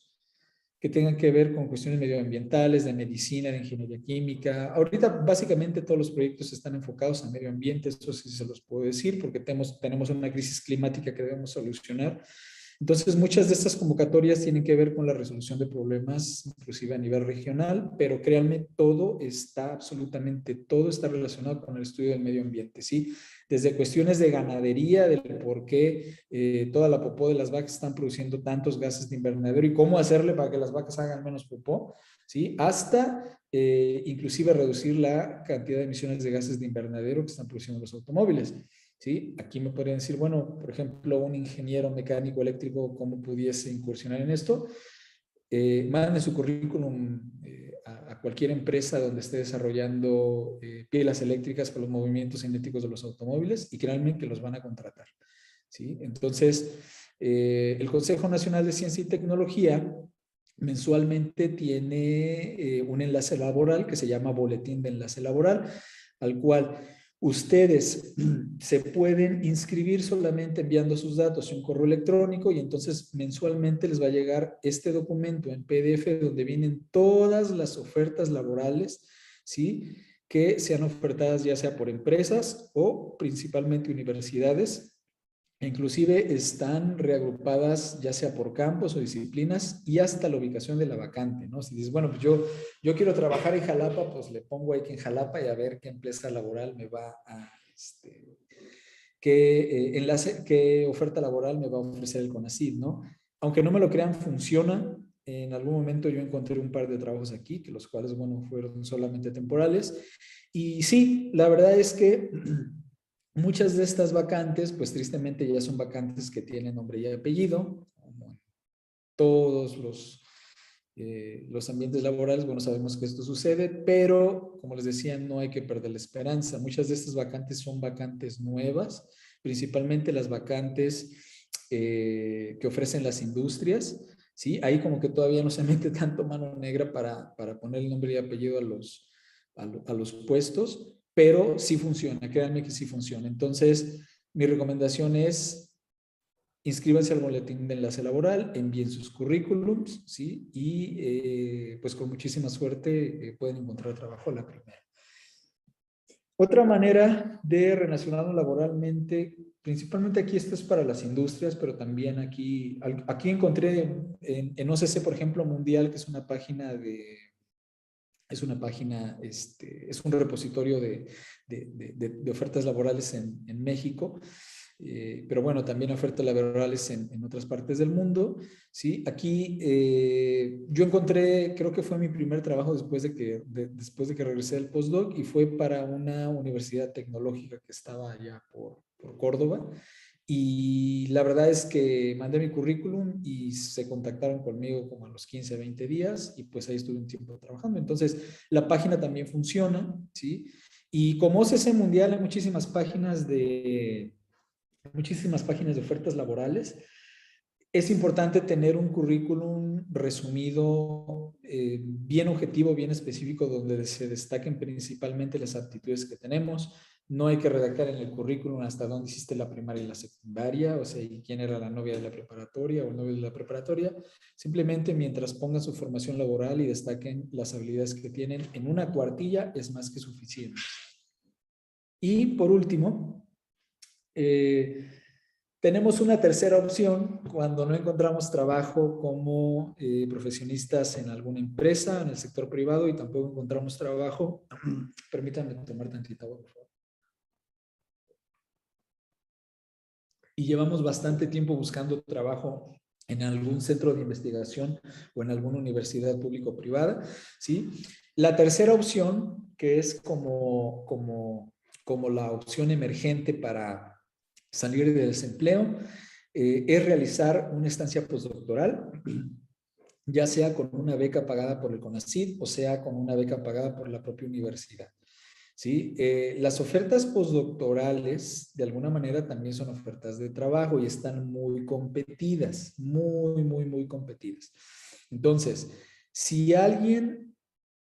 que tengan que ver con cuestiones medioambientales, de medicina, de ingeniería química. Ahorita básicamente todos los proyectos están enfocados a medio ambiente, eso sí se los puedo decir, porque tenemos una crisis climática que debemos solucionar. Entonces, muchas de estas convocatorias tienen que ver con la resolución de problemas, inclusive a nivel regional, pero créanme, absolutamente todo está relacionado con el estudio del medio ambiente, ¿sí? Desde cuestiones de ganadería, del por qué toda la popó de las vacas están produciendo tantos gases de invernadero y cómo hacerle para que las vacas hagan menos popó, ¿sí? Hasta inclusive reducir la cantidad de emisiones de gases de invernadero que están produciendo los automóviles. ¿Sí? Aquí me podrían decir, bueno, por ejemplo, un ingeniero mecánico eléctrico, ¿cómo pudiese incursionar en esto? Mande su currículum a cualquier empresa donde esté desarrollando pilas eléctricas para los movimientos cinéticos de los automóviles y créanme que los van a contratar. ¿Sí? Entonces, el Consejo Nacional de Ciencia y Tecnología mensualmente tiene un enlace laboral que se llama Boletín de Enlace Laboral, al cual ustedes se pueden inscribir solamente enviando sus datos y un correo electrónico y entonces mensualmente les va a llegar este documento en PDF donde vienen todas las ofertas laborales, ¿sí? Que sean ofertadas ya sea por empresas o principalmente universidades. Inclusive están reagrupadas ya sea por campos o disciplinas y hasta la ubicación de la vacante, ¿no? Si dices, bueno, pues yo quiero trabajar en Jalapa, pues le pongo ahí que en Jalapa y a ver qué empresa laboral me va a, qué oferta laboral me va a ofrecer el CONACYT, ¿no? Aunque no me lo crean, funciona. En algún momento yo encontré un par de trabajos aquí, que los cuales, bueno, fueron solamente temporales. Y sí, la verdad es que muchas de estas vacantes, pues tristemente ya son vacantes que tienen nombre y apellido, como en todos los ambientes laborales. Bueno, sabemos que esto sucede, pero como les decía, no hay que perder la esperanza. Muchas de estas vacantes son vacantes nuevas, principalmente las vacantes que ofrecen las industrias, ¿sí? Ahí como que todavía no se mete tanto mano negra para poner el nombre y apellido a los puestos, pero sí funciona, créanme que sí funciona. Entonces, mi recomendación es inscríbanse al boletín de enlace laboral, envíen sus currículums, ¿sí? Y pues con muchísima suerte pueden encontrar trabajo a la primera. Otra manera de relacionarnos laboralmente, principalmente aquí esto es para las industrias, pero también aquí encontré en OCC, por ejemplo, Mundial, que es una página es un repositorio de ofertas laborales en México, pero bueno, también ofertas laborales en otras partes del mundo, ¿sí? Aquí yo encontré, creo que fue mi primer trabajo después de que regresé del postdoc y fue para una universidad tecnológica que estaba allá por Córdoba. Y la verdad es que mandé mi currículum y se contactaron conmigo como a los 15, 20 días y pues ahí estuve un tiempo trabajando. Entonces, la página también funciona, ¿sí? Y como OCC Mundial hay muchísimas páginas de ofertas laborales. Es importante tener un currículum resumido, bien objetivo, bien específico, donde se destaquen principalmente las aptitudes que tenemos. No hay que redactar en el currículum hasta dónde hiciste la primaria y la secundaria, o sea, y quién era la novia de la preparatoria o el novio de la preparatoria. Simplemente mientras pongan su formación laboral y destaquen las habilidades que tienen en una cuartilla, es más que suficiente. Y por último, tenemos una tercera opción cuando no encontramos trabajo como profesionistas en alguna empresa, en el sector privado y tampoco encontramos trabajo. Permítanme tomar tantita agua, por favor. Y llevamos bastante tiempo buscando trabajo en algún centro de investigación o en alguna universidad pública o privada, ¿sí? La tercera opción, que es como la opción emergente para salir del desempleo, es realizar una estancia postdoctoral, ya sea con una beca pagada por el CONACYT o sea con una beca pagada por la propia universidad. ¿Sí? Las ofertas postdoctorales, de alguna manera, también son ofertas de trabajo y están muy competidas, muy competidas. Entonces, si alguien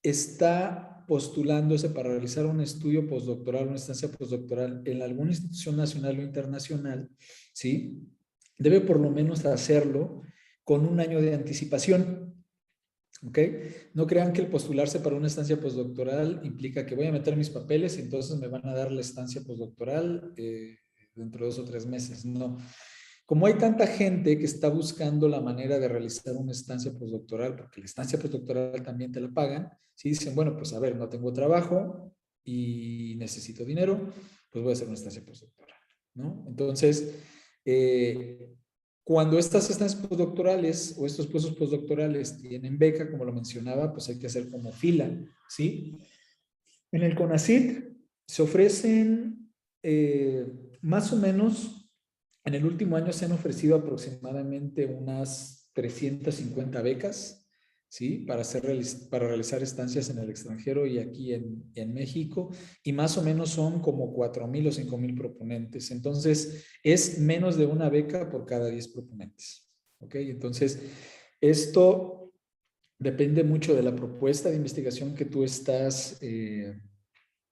está postulándose para realizar un estudio postdoctoral, una estancia postdoctoral en alguna institución nacional o internacional, ¿sí? Debe por lo menos hacerlo con un año de anticipación. ¿Ok? No crean que el postularse para una estancia postdoctoral implica que voy a meter mis papeles y entonces me van a dar la estancia postdoctoral dentro de 2 o 3 meses. No. como hay tanta gente que está buscando la manera de realizar una estancia postdoctoral, porque la estancia postdoctoral también te la pagan, si dicen, bueno, pues a ver, no tengo trabajo y necesito dinero, pues voy a hacer una estancia postdoctoral, ¿no? Entonces, cuando estas estancias postdoctorales o estos puestos postdoctorales tienen beca, como lo mencionaba, pues hay que hacer como fila, ¿sí? En el CONACYT se ofrecen más o menos, en el último año se han ofrecido aproximadamente unas 350 becas, ¿sí? Para realizar estancias en el extranjero y aquí en México, y más o menos son como 4,000 o 5,000 proponentes. Entonces, es menos de una beca por cada 10 proponentes, ¿ok? Entonces, esto depende mucho de la propuesta de investigación que tú estás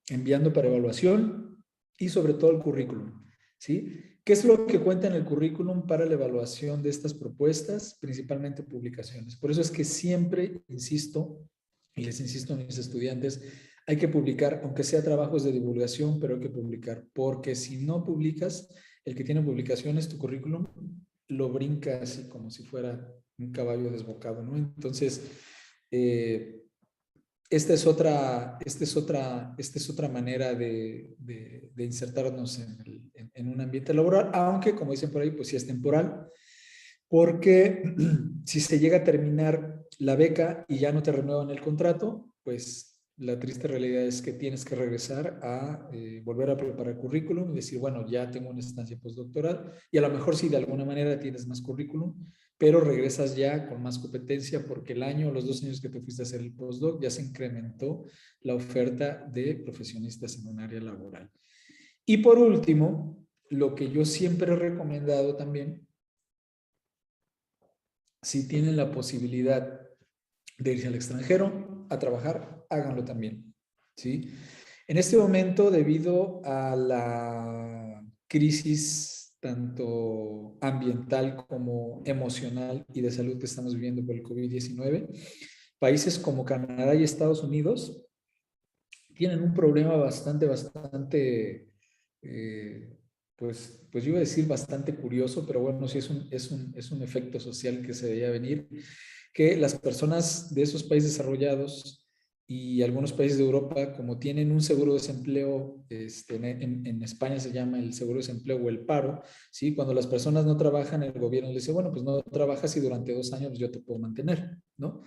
enviando para evaluación y sobre todo el currículum, ¿sí? ¿Qué es lo que cuenta en el currículum para la evaluación de estas propuestas? Principalmente publicaciones. Por eso es que siempre insisto, y les insisto a mis estudiantes, hay que publicar, aunque sea trabajos de divulgación, pero hay que publicar, porque si no publicas, el que tiene publicaciones, tu currículum, lo brinca así como si fuera un caballo desbocado, ¿no? Entonces, esta es otra manera de insertarnos en un ambiente laboral, aunque, como dicen por ahí, pues sí es temporal, porque si se llega a terminar la beca y ya no te renuevan el contrato, pues la triste realidad es que tienes que regresar a volver a preparar currículum y decir, bueno, ya tengo una estancia postdoctoral, y a lo mejor sí de alguna manera tienes más currículum, pero regresas ya con más competencia porque el año, los 2 años que te fuiste a hacer el postdoc, ya se incrementó la oferta de profesionistas en un área laboral. Y por último, lo que yo siempre he recomendado también, si tienen la posibilidad de irse al extranjero a trabajar, háganlo también, ¿sí? En este momento, debido a la crisis tanto ambiental como emocional y de salud que estamos viviendo por el COVID-19, países como Canadá y Estados Unidos tienen un problema bastante, pues yo iba a decir bastante curioso, pero bueno, sí es un efecto social que se veía venir, que las personas de esos países desarrollados y algunos países de Europa, como tienen un seguro de desempleo, en España se llama el seguro de desempleo o el paro, ¿sí? Cuando las personas no trabajan, el gobierno les dice, bueno, pues no trabajas y durante 2 años yo te puedo mantener, ¿no?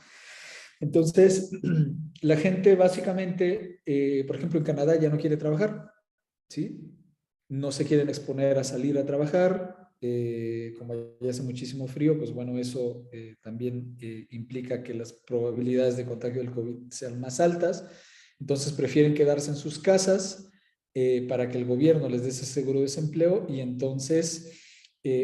Entonces, la gente básicamente, por ejemplo, en Canadá ya no quiere trabajar, ¿sí? No se quieren exponer a salir a trabajar. Como ya hace muchísimo frío, pues bueno, eso también implica que las probabilidades de contagio del COVID sean más altas. Entonces, prefieren quedarse en sus casas para que el gobierno les dé ese seguro de desempleo, y entonces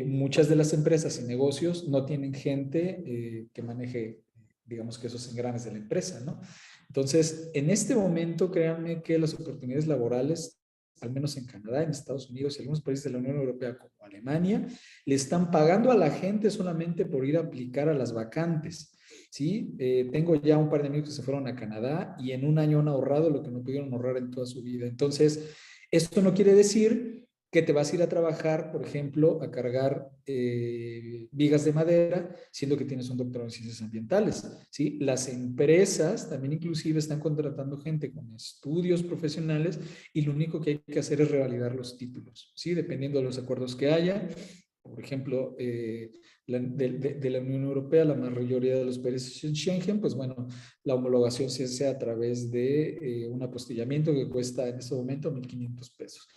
muchas de las empresas y negocios no tienen gente que maneje, digamos, que esos engranes de la empresa, ¿no? Entonces, en este momento, créanme que las oportunidades laborales, al menos en Canadá, en Estados Unidos y algunos países de la Unión Europea como Alemania, le están pagando a la gente solamente por ir a aplicar a las vacantes, ¿sí? Tengo ya un par de amigos que se fueron a Canadá y en un año han ahorrado lo que no pudieron ahorrar en toda su vida. Entonces, esto no quiere decir que te vas a ir a trabajar, por ejemplo, a cargar vigas de madera, siendo que tienes un doctorado en ciencias ambientales, ¿sí? Las empresas también inclusive están contratando gente con estudios profesionales y lo único que hay que hacer es revalidar los títulos, ¿sí? Dependiendo de los acuerdos que haya. Por ejemplo, de la Unión Europea, la mayoría de los países en Schengen, pues bueno, la homologación se hace a través de un apostillamiento que cuesta en este momento 1,500 pesos.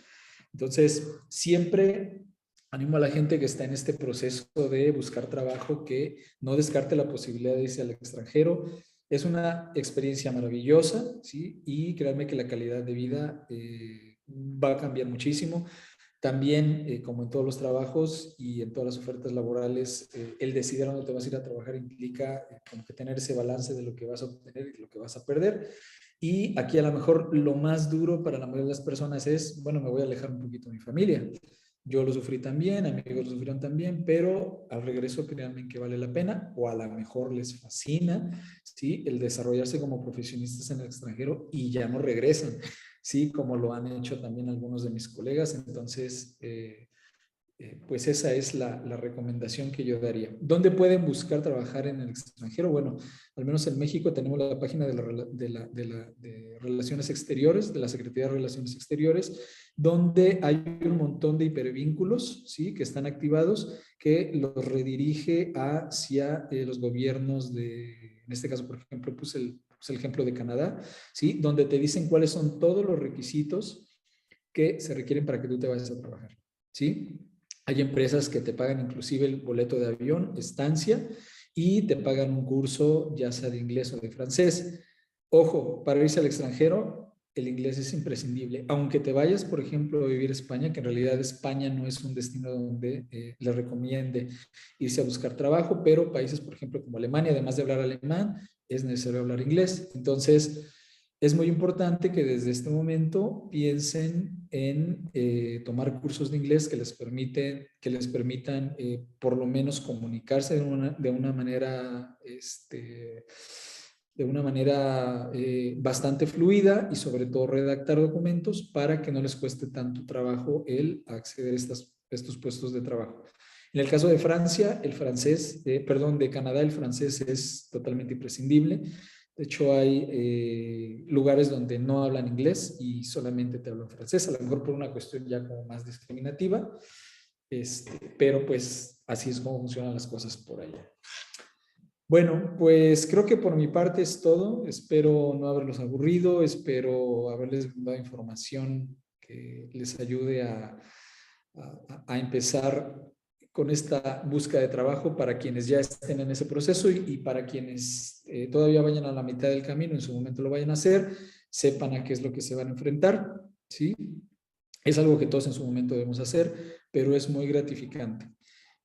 Entonces, siempre animo a la gente que está en este proceso de buscar trabajo que no descarte la posibilidad de irse al extranjero. Es una experiencia maravillosa, ¿sí? Y créanme que la calidad de vida va a cambiar muchísimo. También, como en todos los trabajos y en todas las ofertas laborales, el decidir a dónde te vas a ir a trabajar implica como que tener ese balance de lo que vas a obtener y lo que vas a perder. Y aquí a lo mejor lo más duro para la mayoría de las personas es, bueno, me voy a alejar un poquito de mi familia. Yo lo sufrí también, amigos lo sufrieron también, pero al regreso créanme que vale la pena, o a lo mejor les fascina, ¿sí? El desarrollarse como profesionistas en el extranjero y ya no regresan, ¿sí? Como lo han hecho también algunos de mis colegas. Entonces, pues esa es la recomendación que yo daría. ¿Dónde pueden buscar trabajar en el extranjero? Bueno, al menos en México tenemos la página de Relaciones Exteriores, de la Secretaría de Relaciones Exteriores, donde hay un montón de hipervínculos, ¿sí?, que están activados, que los redirige hacia los gobiernos en este caso, por ejemplo, puse el ejemplo de Canadá, ¿sí?, donde te dicen cuáles son todos los requisitos que se requieren para que tú te vayas a trabajar, ¿sí? Hay empresas que te pagan inclusive el boleto de avión, estancia, y te pagan un curso ya sea de inglés o de francés. Ojo, para irse al extranjero, el inglés es imprescindible. Aunque te vayas, por ejemplo, a vivir a España, que en realidad España no es un destino donde le recomiende irse a buscar trabajo, pero países, por ejemplo, como Alemania, además de hablar alemán, es necesario hablar inglés. Entonces, es muy importante que desde este momento piensen en tomar cursos de inglés que les permitan por lo menos comunicarse de una manera, bastante fluida, y sobre todo redactar documentos para que no les cueste tanto trabajo el acceder a estos puestos de trabajo. En el caso de Francia, de Canadá, el francés es totalmente imprescindible. De hecho, hay lugares donde no hablan inglés y solamente te hablan francés, a lo mejor por una cuestión ya como más discriminativa, pero pues así es como funcionan las cosas por allá. Bueno, pues creo que por mi parte es todo. Espero no haberlos aburrido, espero haberles dado información que les ayude a empezar con esta búsqueda de trabajo para quienes ya estén en ese proceso, y para quienes todavía vayan a la mitad del camino, en su momento lo vayan a hacer, sepan a qué es lo que se van a enfrentar, ¿sí? Es algo que todos en su momento debemos hacer, pero es muy gratificante.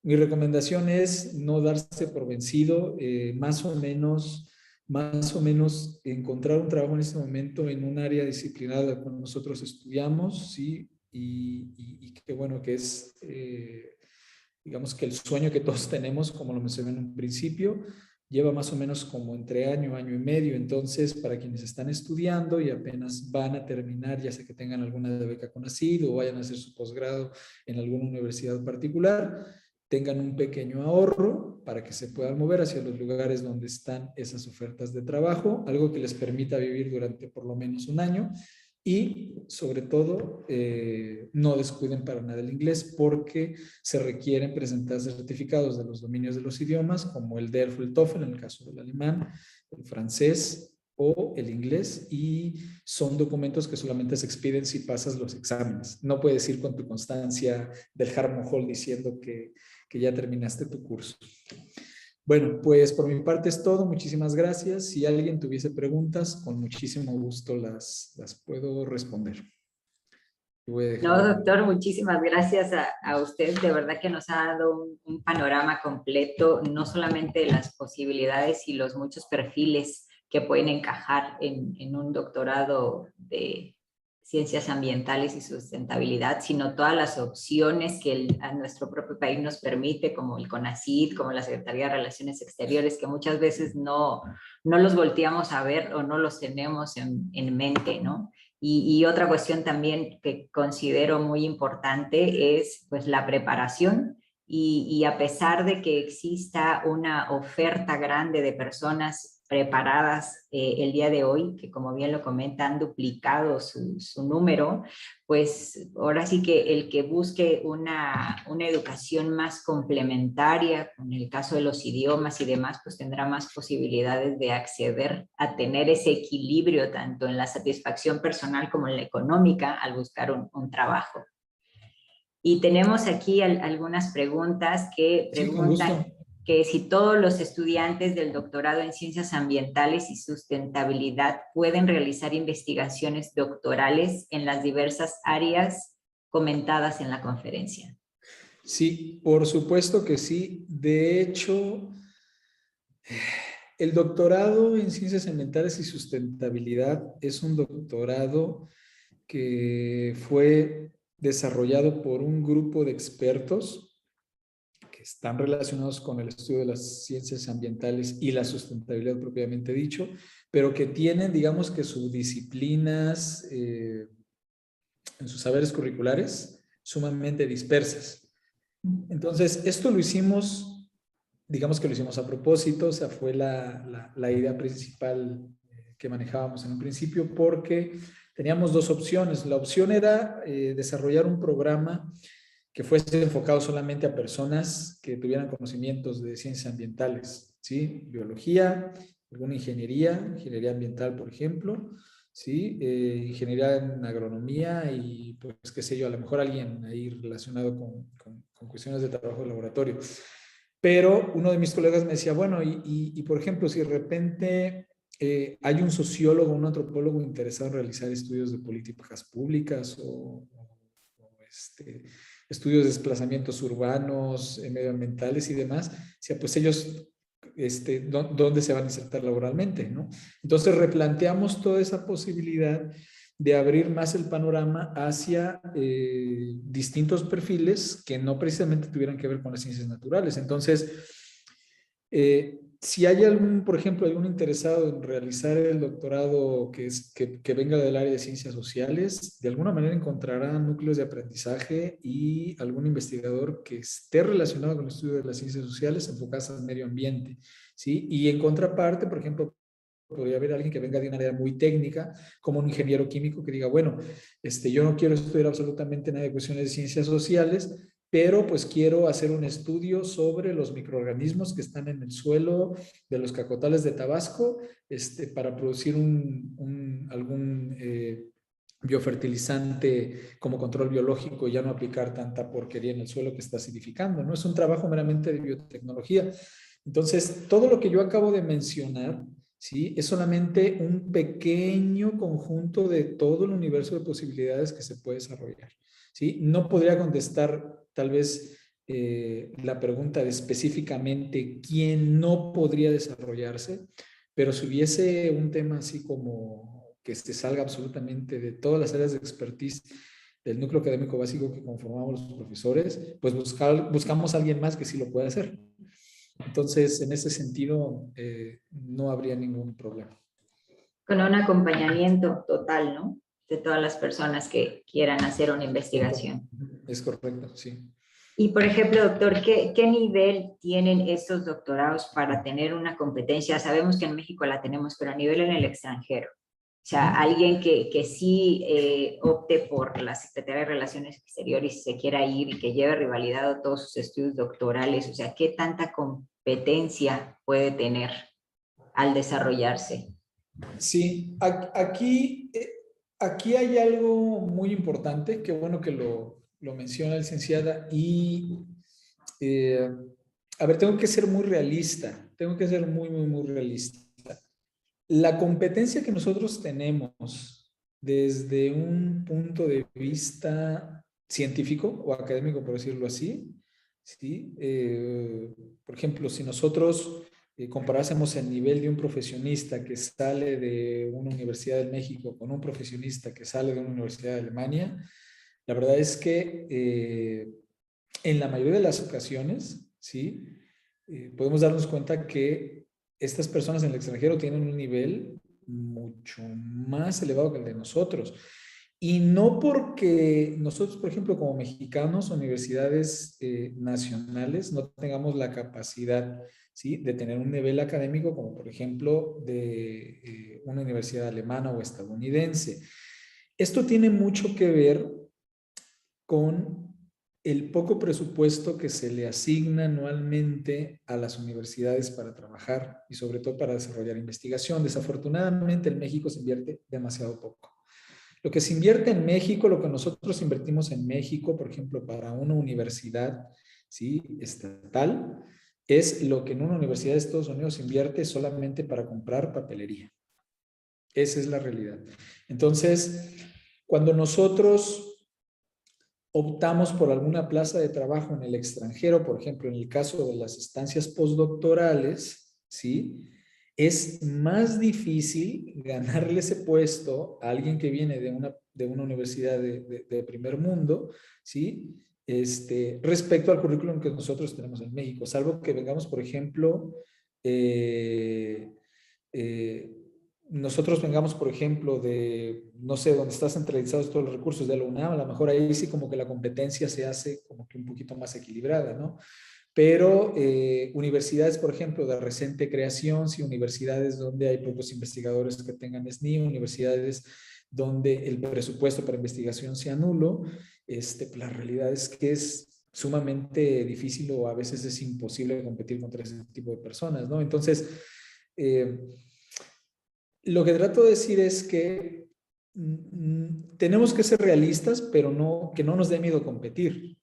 Mi recomendación es no darse por vencido, más o menos encontrar un trabajo en este momento en un área disciplinada que nosotros estudiamos, ¿sí? Y que bueno, que es, digamos que el sueño que todos tenemos, como lo mencioné en un principio, lleva más o menos como entre año y medio. Entonces, para quienes están estudiando y apenas van a terminar, ya sea que tengan alguna beca CONACYT o vayan a hacer su posgrado en alguna universidad particular, tengan un pequeño ahorro para que se puedan mover hacia los lugares donde están esas ofertas de trabajo, algo que les permita vivir durante por lo menos un año. Y sobre todo, no descuiden para nada el inglés, porque se requieren presentar certificados de los dominios de los idiomas, como el DELF o el TOEFL en el caso del alemán, el francés o el inglés, y son documentos que solamente se expiden si pasas los exámenes. No puedes ir con tu constancia del Harmon Hall diciendo que ya terminaste tu curso. Bueno, pues por mi parte es todo. Muchísimas gracias. Si alguien tuviese preguntas, con muchísimo gusto las puedo responder. No, doctor, muchísimas gracias a usted. De verdad que nos ha dado un panorama completo, no solamente de las posibilidades y los muchos perfiles que pueden encajar en un doctorado de ciencias ambientales y sustentabilidad, sino todas las opciones que a nuestro propio país nos permite, como el CONACYT, como la Secretaría de Relaciones Exteriores, que muchas veces no los volteamos a ver o no los tenemos en mente, ¿no? Y otra cuestión también que considero muy importante es pues la preparación, y a pesar de que exista una oferta grande de personas preparadas el día de hoy, que como bien lo comenta, han duplicado su número, pues ahora sí que el que busque una educación más complementaria, en el caso de los idiomas y demás, pues tendrá más posibilidades de acceder a tener ese equilibrio tanto en la satisfacción personal como en la económica al buscar un trabajo. Y tenemos aquí algunas preguntas que preguntan que si todos los estudiantes del doctorado en Ciencias Ambientales y Sustentabilidad pueden realizar investigaciones doctorales en las diversas áreas comentadas en la conferencia. Sí, por supuesto que sí. De hecho, el doctorado en Ciencias Ambientales y Sustentabilidad es un doctorado que fue desarrollado por un grupo de expertos que están relacionados con el estudio de las ciencias ambientales y la sustentabilidad propiamente dicho, pero que tienen, digamos que subdisciplinas en sus saberes curriculares sumamente dispersas. Entonces, esto lo hicimos, digamos que lo hicimos a propósito, o sea, fue la idea principal que manejábamos en un principio, porque teníamos dos opciones. La opción era desarrollar un programa que fuese enfocado solamente a personas que tuvieran conocimientos de ciencias ambientales, ¿sí? Biología, alguna ingeniería ambiental, por ejemplo, ¿sí? Ingeniería en agronomía y, pues, qué sé yo, a lo mejor alguien ahí relacionado con cuestiones de trabajo de laboratorio. Pero uno de mis colegas me decía, bueno, por ejemplo, si de repente hay un sociólogo, un antropólogo interesado en realizar estudios de políticas públicas estudios de desplazamientos urbanos, medioambientales y demás, o sea, pues ellos, ¿dónde se van a insertar laboralmente, ¿no? Entonces replanteamos toda esa posibilidad de abrir más el panorama hacia distintos perfiles que no precisamente tuvieran que ver con las ciencias naturales. Entonces, si hay algún, por ejemplo, algún interesado en realizar el doctorado que venga del área de ciencias sociales, de alguna manera encontrará núcleos de aprendizaje y algún investigador que esté relacionado con el estudio de las ciencias sociales enfocadas al medio ambiente, ¿sí? Y en contraparte, por ejemplo, podría haber alguien que venga de un área muy técnica, como un ingeniero químico que diga, bueno, yo no quiero estudiar absolutamente nada de cuestiones de ciencias sociales, pero pues quiero hacer un estudio sobre los microorganismos que están en el suelo de los cacotales de Tabasco, para producir algún biofertilizante como control biológico y ya no aplicar tanta porquería en el suelo que está acidificando, ¿no? Es un trabajo meramente de biotecnología. Entonces, todo lo que yo acabo de mencionar, ¿sí? Es solamente un pequeño conjunto de todo el universo de posibilidades que se puede desarrollar, ¿sí? No podría contestar tal vez la pregunta de específicamente quién no podría desarrollarse, pero si hubiese un tema así como que se salga absolutamente de todas las áreas de expertise del núcleo académico básico que conformamos los profesores, pues buscamos a alguien más que sí lo pueda hacer. Entonces, en ese sentido, no habría ningún problema. Con un acompañamiento total, ¿no? De todas las personas que quieran hacer una investigación. Es correcto, sí. Y, por ejemplo, doctor, ¿qué nivel tienen estos doctorados para tener una competencia? Sabemos que en México la tenemos, pero a nivel en el extranjero. O sea, alguien que sí opte por la Secretaría de Relaciones Exteriores y se quiera ir y que lleve revalidado todos sus estudios doctorales, o sea, ¿qué tanta competencia puede tener al desarrollarse? Sí, aquí hay algo muy importante, qué bueno que lo menciona la licenciada, y eh, a ver, tengo que ser muy realista, tengo que ser muy, muy, muy realista. La competencia que nosotros tenemos desde un punto de vista científico o académico, por decirlo así, ¿sí? Por ejemplo, si nosotros comparásemos el nivel de un profesionista que sale de una universidad de México con un profesionista que sale de una universidad de Alemania, la verdad es que en la mayoría de las ocasiones, ¿sí? Podemos darnos cuenta que estas personas en el extranjero tienen un nivel mucho más elevado que el de nosotros. Y no porque nosotros, por ejemplo, como mexicanos, universidades nacionales, no tengamos la capacidad, ¿sí?, de tener un nivel académico como, por ejemplo, de una universidad alemana o estadounidense. Esto tiene mucho que ver con el poco presupuesto que se le asigna anualmente a las universidades para trabajar y sobre todo para desarrollar investigación. Desafortunadamente en México se invierte demasiado poco. Lo que se invierte en México, lo que nosotros invertimos en México, por ejemplo, para una universidad, ¿sí?, estatal, es lo que en una universidad de Estados Unidos se invierte solamente para comprar papelería. Esa es la realidad. Entonces, cuando nosotros optamos por alguna plaza de trabajo en el extranjero, por ejemplo, en el caso de las estancias postdoctorales, ¿sí?, es más difícil ganarle ese puesto a alguien que viene de una universidad de primer mundo, ¿sí?, respecto al currículum que nosotros tenemos en México, salvo que vengamos, por ejemplo, nosotros vengamos, por ejemplo, de, no sé, donde están centralizados todos los recursos de la UNAM, a lo mejor ahí sí como que la competencia se hace como que un poquito más equilibrada, ¿no? Pero universidades, por ejemplo, de reciente creación, sí, universidades donde hay pocos investigadores que tengan SNI, universidades donde el presupuesto para investigación sea nulo, la realidad es que es sumamente difícil o a veces es imposible competir contra ese tipo de personas, ¿no? Entonces, lo que trato de decir es que tenemos que ser realistas, pero no, que no nos dé miedo competir,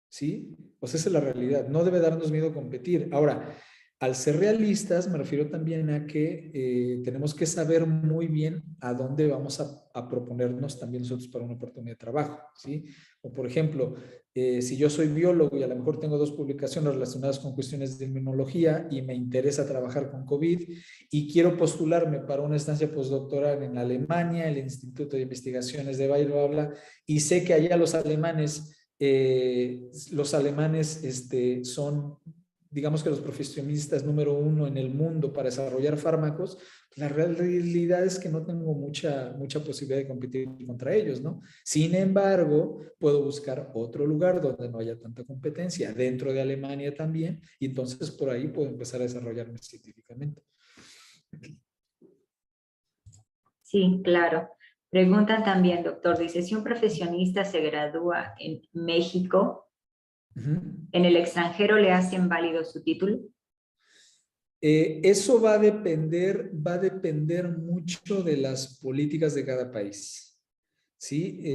¿sí? Pues esa es la realidad, no debe darnos miedo competir. Ahora, al ser realistas, me refiero también a que tenemos que saber muy bien a dónde vamos a proponernos también nosotros para una oportunidad de trabajo, ¿sí? O por ejemplo, si yo soy biólogo y a lo mejor tengo 2 publicaciones relacionadas con cuestiones de inmunología y me interesa trabajar con COVID y quiero postularme para una estancia postdoctoral en Alemania, el Instituto de Investigaciones de Bayer, y sé que allá los alemanes son, digamos que los profesionistas número 1 en el mundo para desarrollar fármacos. La realidad es que no tengo mucha posibilidad de competir contra ellos, ¿no? Sin embargo, puedo buscar otro lugar donde no haya tanta competencia, dentro de Alemania también, y entonces por ahí puedo empezar a desarrollarme científicamente. Sí, claro. Preguntan también, doctor, dice, si un profesionista se gradúa en México, ¿en el extranjero le hacen válido su título? Eso va a depender mucho de las políticas de cada país, ¿sí?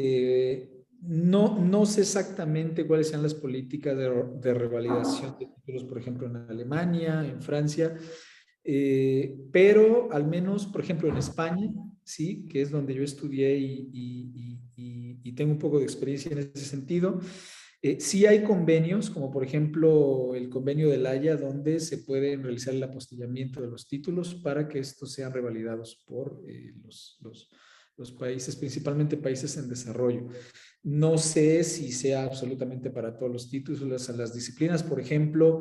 No sé exactamente cuáles sean las políticas de revalidación de títulos, por ejemplo, en Alemania, en Francia, pero al menos, por ejemplo, en España, sí, que es donde yo estudié y tengo un poco de experiencia en ese sentido. Sí hay convenios, como por ejemplo el convenio de La Haya, donde se puede realizar el apostillamiento de los títulos para que estos sean revalidados por los países, principalmente países en desarrollo. No sé si sea absolutamente para todos los títulos, las disciplinas, por ejemplo,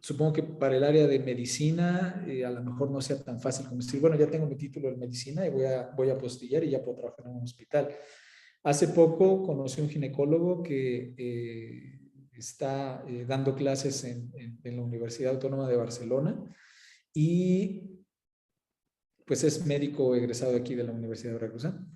supongo que para el área de medicina a lo mejor no sea tan fácil como decir, bueno, ya tengo mi título en medicina y voy a apostillar y ya puedo trabajar en un hospital. Hace poco conocí a un ginecólogo que está dando clases en la Universidad Autónoma de Barcelona y pues es médico egresado aquí de la Universidad de Veracruzana.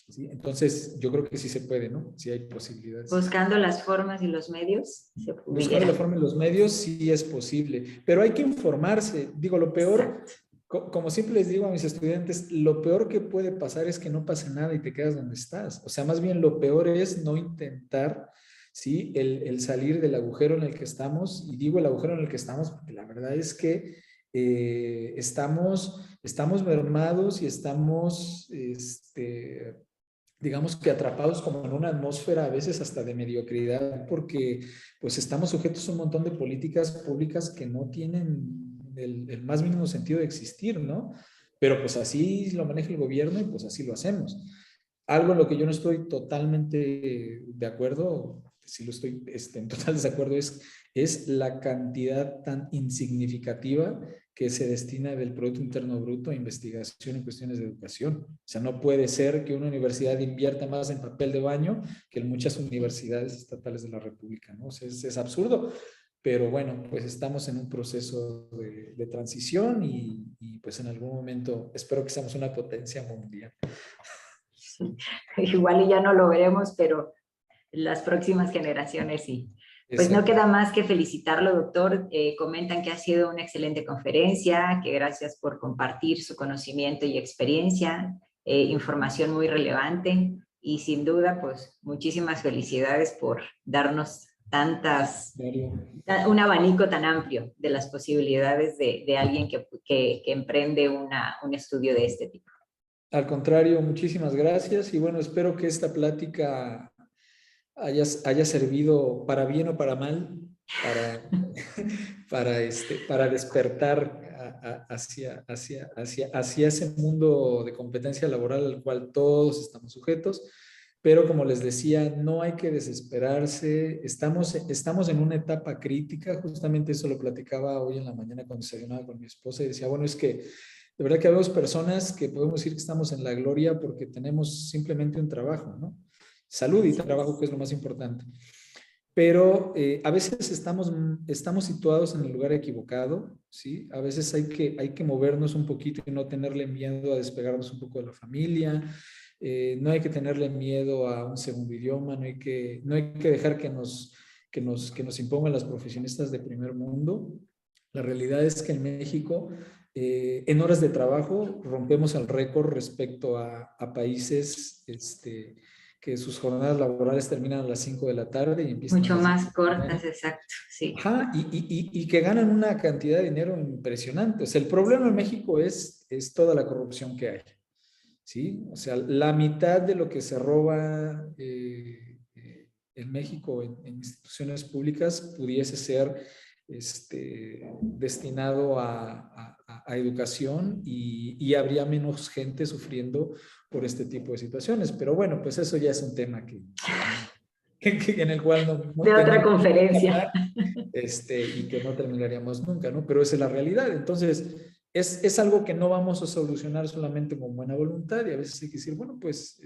¿Sí? Entonces, yo creo que sí se puede, ¿no? Sí hay posibilidades. Buscando las formas y los medios, se pudiera. Buscando la forma y los medios, sí es posible, pero hay que informarse. Digo, lo peor, como siempre les digo a mis estudiantes, lo peor que puede pasar es que no pase nada y te quedas donde estás. O sea, más bien lo peor es no intentar, ¿sí? El salir del agujero en el que estamos, y digo el agujero en el que estamos porque la verdad es que estamos mermados y estamos, digamos que atrapados como en una atmósfera a veces hasta de mediocridad, porque pues estamos sujetos a un montón de políticas públicas que no tienen el más mínimo sentido de existir, ¿no? Pero pues así lo maneja el gobierno y pues así lo hacemos. Algo en lo que yo no estoy totalmente de acuerdo, sí lo estoy en total desacuerdo, es la cantidad tan insignificativa que se destina del Producto Interno Bruto a investigación en cuestiones de educación. O sea, no puede ser que una universidad invierta más en papel de baño que en muchas universidades estatales de la República, ¿no? O sea, es absurdo. Pero bueno, pues estamos en un proceso de transición y pues en algún momento espero que seamos una potencia mundial. Igual y ya no lo veremos, pero las próximas generaciones sí. Pues no Exacto. queda más que felicitarlo, doctor. Comentan que ha sido una excelente conferencia, que gracias por compartir su conocimiento y experiencia, información muy relevante y sin duda, pues muchísimas felicidades por darnos un abanico tan amplio de las posibilidades de alguien que emprende un estudio de este tipo. Al contrario, muchísimas gracias y bueno, espero que esta plática haya servido para bien o para mal, para despertar hacia ese mundo de competencia laboral al cual todos estamos sujetos. Pero como les decía, no hay que desesperarse. Estamos en una etapa crítica. Justamente eso lo platicaba hoy en la mañana cuando desayunaba con mi esposa y decía, bueno, es que De verdad que vemos personas que podemos decir que estamos en la gloria porque tenemos simplemente un trabajo, ¿no? Salud y trabajo, que es lo más importante. Pero a veces estamos situados en el lugar equivocado, ¿sí? A veces hay que movernos un poquito y no tenerle miedo a despegarnos un poco de la familia, no hay que tenerle miedo a un segundo idioma, no hay que dejar que nos impongan las profesionistas de primer mundo. La realidad es que en México, en horas de trabajo, rompemos el récord respecto a países que sus jornadas laborales terminan a las 5 de la tarde y empiezan a Mucho las 10 más de la cortas, mañana. exacto, sí. Ajá, y que ganan una cantidad de dinero impresionante. O sea, el problema en México es toda la corrupción que hay, ¿sí? O sea, la mitad de lo que se roba en México en instituciones públicas pudiese ser destinado a educación y habría menos gente sufriendo por este tipo de situaciones. Pero bueno, pues eso ya es un tema en el cual no De otra tendríamos que conferencia. hablar y que no terminaríamos nunca, ¿no? Pero esa es la realidad. Entonces, es algo que no vamos a solucionar solamente con buena voluntad y a veces hay que decir, bueno, pues,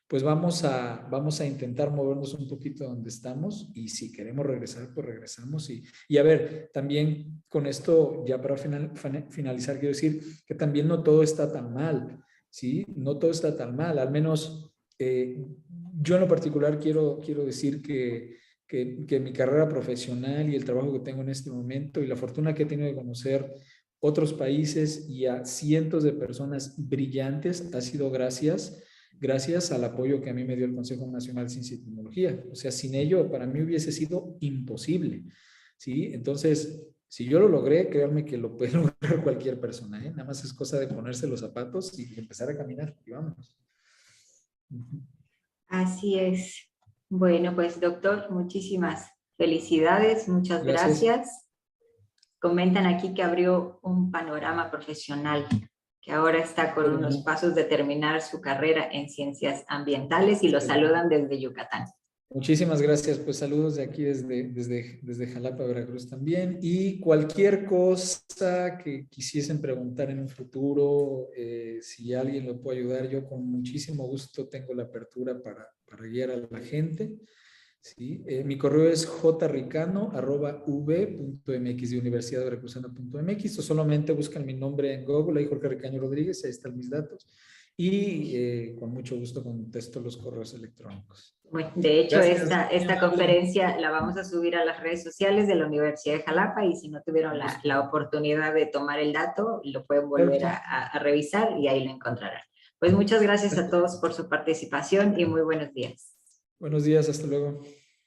pues vamos a intentar movernos un poquito donde estamos y si queremos regresar, pues regresamos. Y a ver, también con esto, ya para finalizar, quiero decir que también no todo está tan mal, ¿sí? No todo está tan mal, al menos yo en lo particular quiero decir que mi carrera profesional y el trabajo que tengo en este momento y la fortuna que he tenido de conocer otros países y a cientos de personas brillantes ha sido gracias al apoyo que a mí me dio el Consejo Nacional de Ciencia y Tecnología. O sea, sin ello para mí hubiese sido imposible, ¿sí? Entonces, si yo lo logré, créanme que lo puede lograr cualquier persona, ¿eh? Nada más es cosa de ponerse los zapatos y empezar a caminar y vámonos. Así es. Bueno, pues doctor, muchísimas felicidades, muchas Gracias. gracias. Comentan aquí que abrió un panorama profesional, que ahora está con unos Bueno, pasos de terminar su carrera en ciencias ambientales y lo saludan desde Yucatán. muchísimas gracias. Pues saludos de aquí desde Jalapa, Veracruz también. Y cualquier cosa que quisiesen preguntar en un futuro, si alguien lo puede ayudar, yo con muchísimo gusto tengo la apertura para guiar a la gente. ¿Sí? Mi correo es jricano@v.mx de Universidad Veracruzana.mx o solamente buscan mi nombre en Google, ahí Jorge Ricaño Rodríguez, ahí están mis datos. Y con mucho gusto contesto los correos electrónicos. Bueno, de hecho, Gracias, muy esta amable. conferencia la vamos a subir a las redes sociales de la Universidad de Jalapa y si no tuvieron Con gusto. la oportunidad de tomar el dato, lo pueden Claro que volver sí. a revisar y ahí lo encontrarán. Pues muchas gracias a todos por su participación y muy buenos días. Buenos días, hasta luego.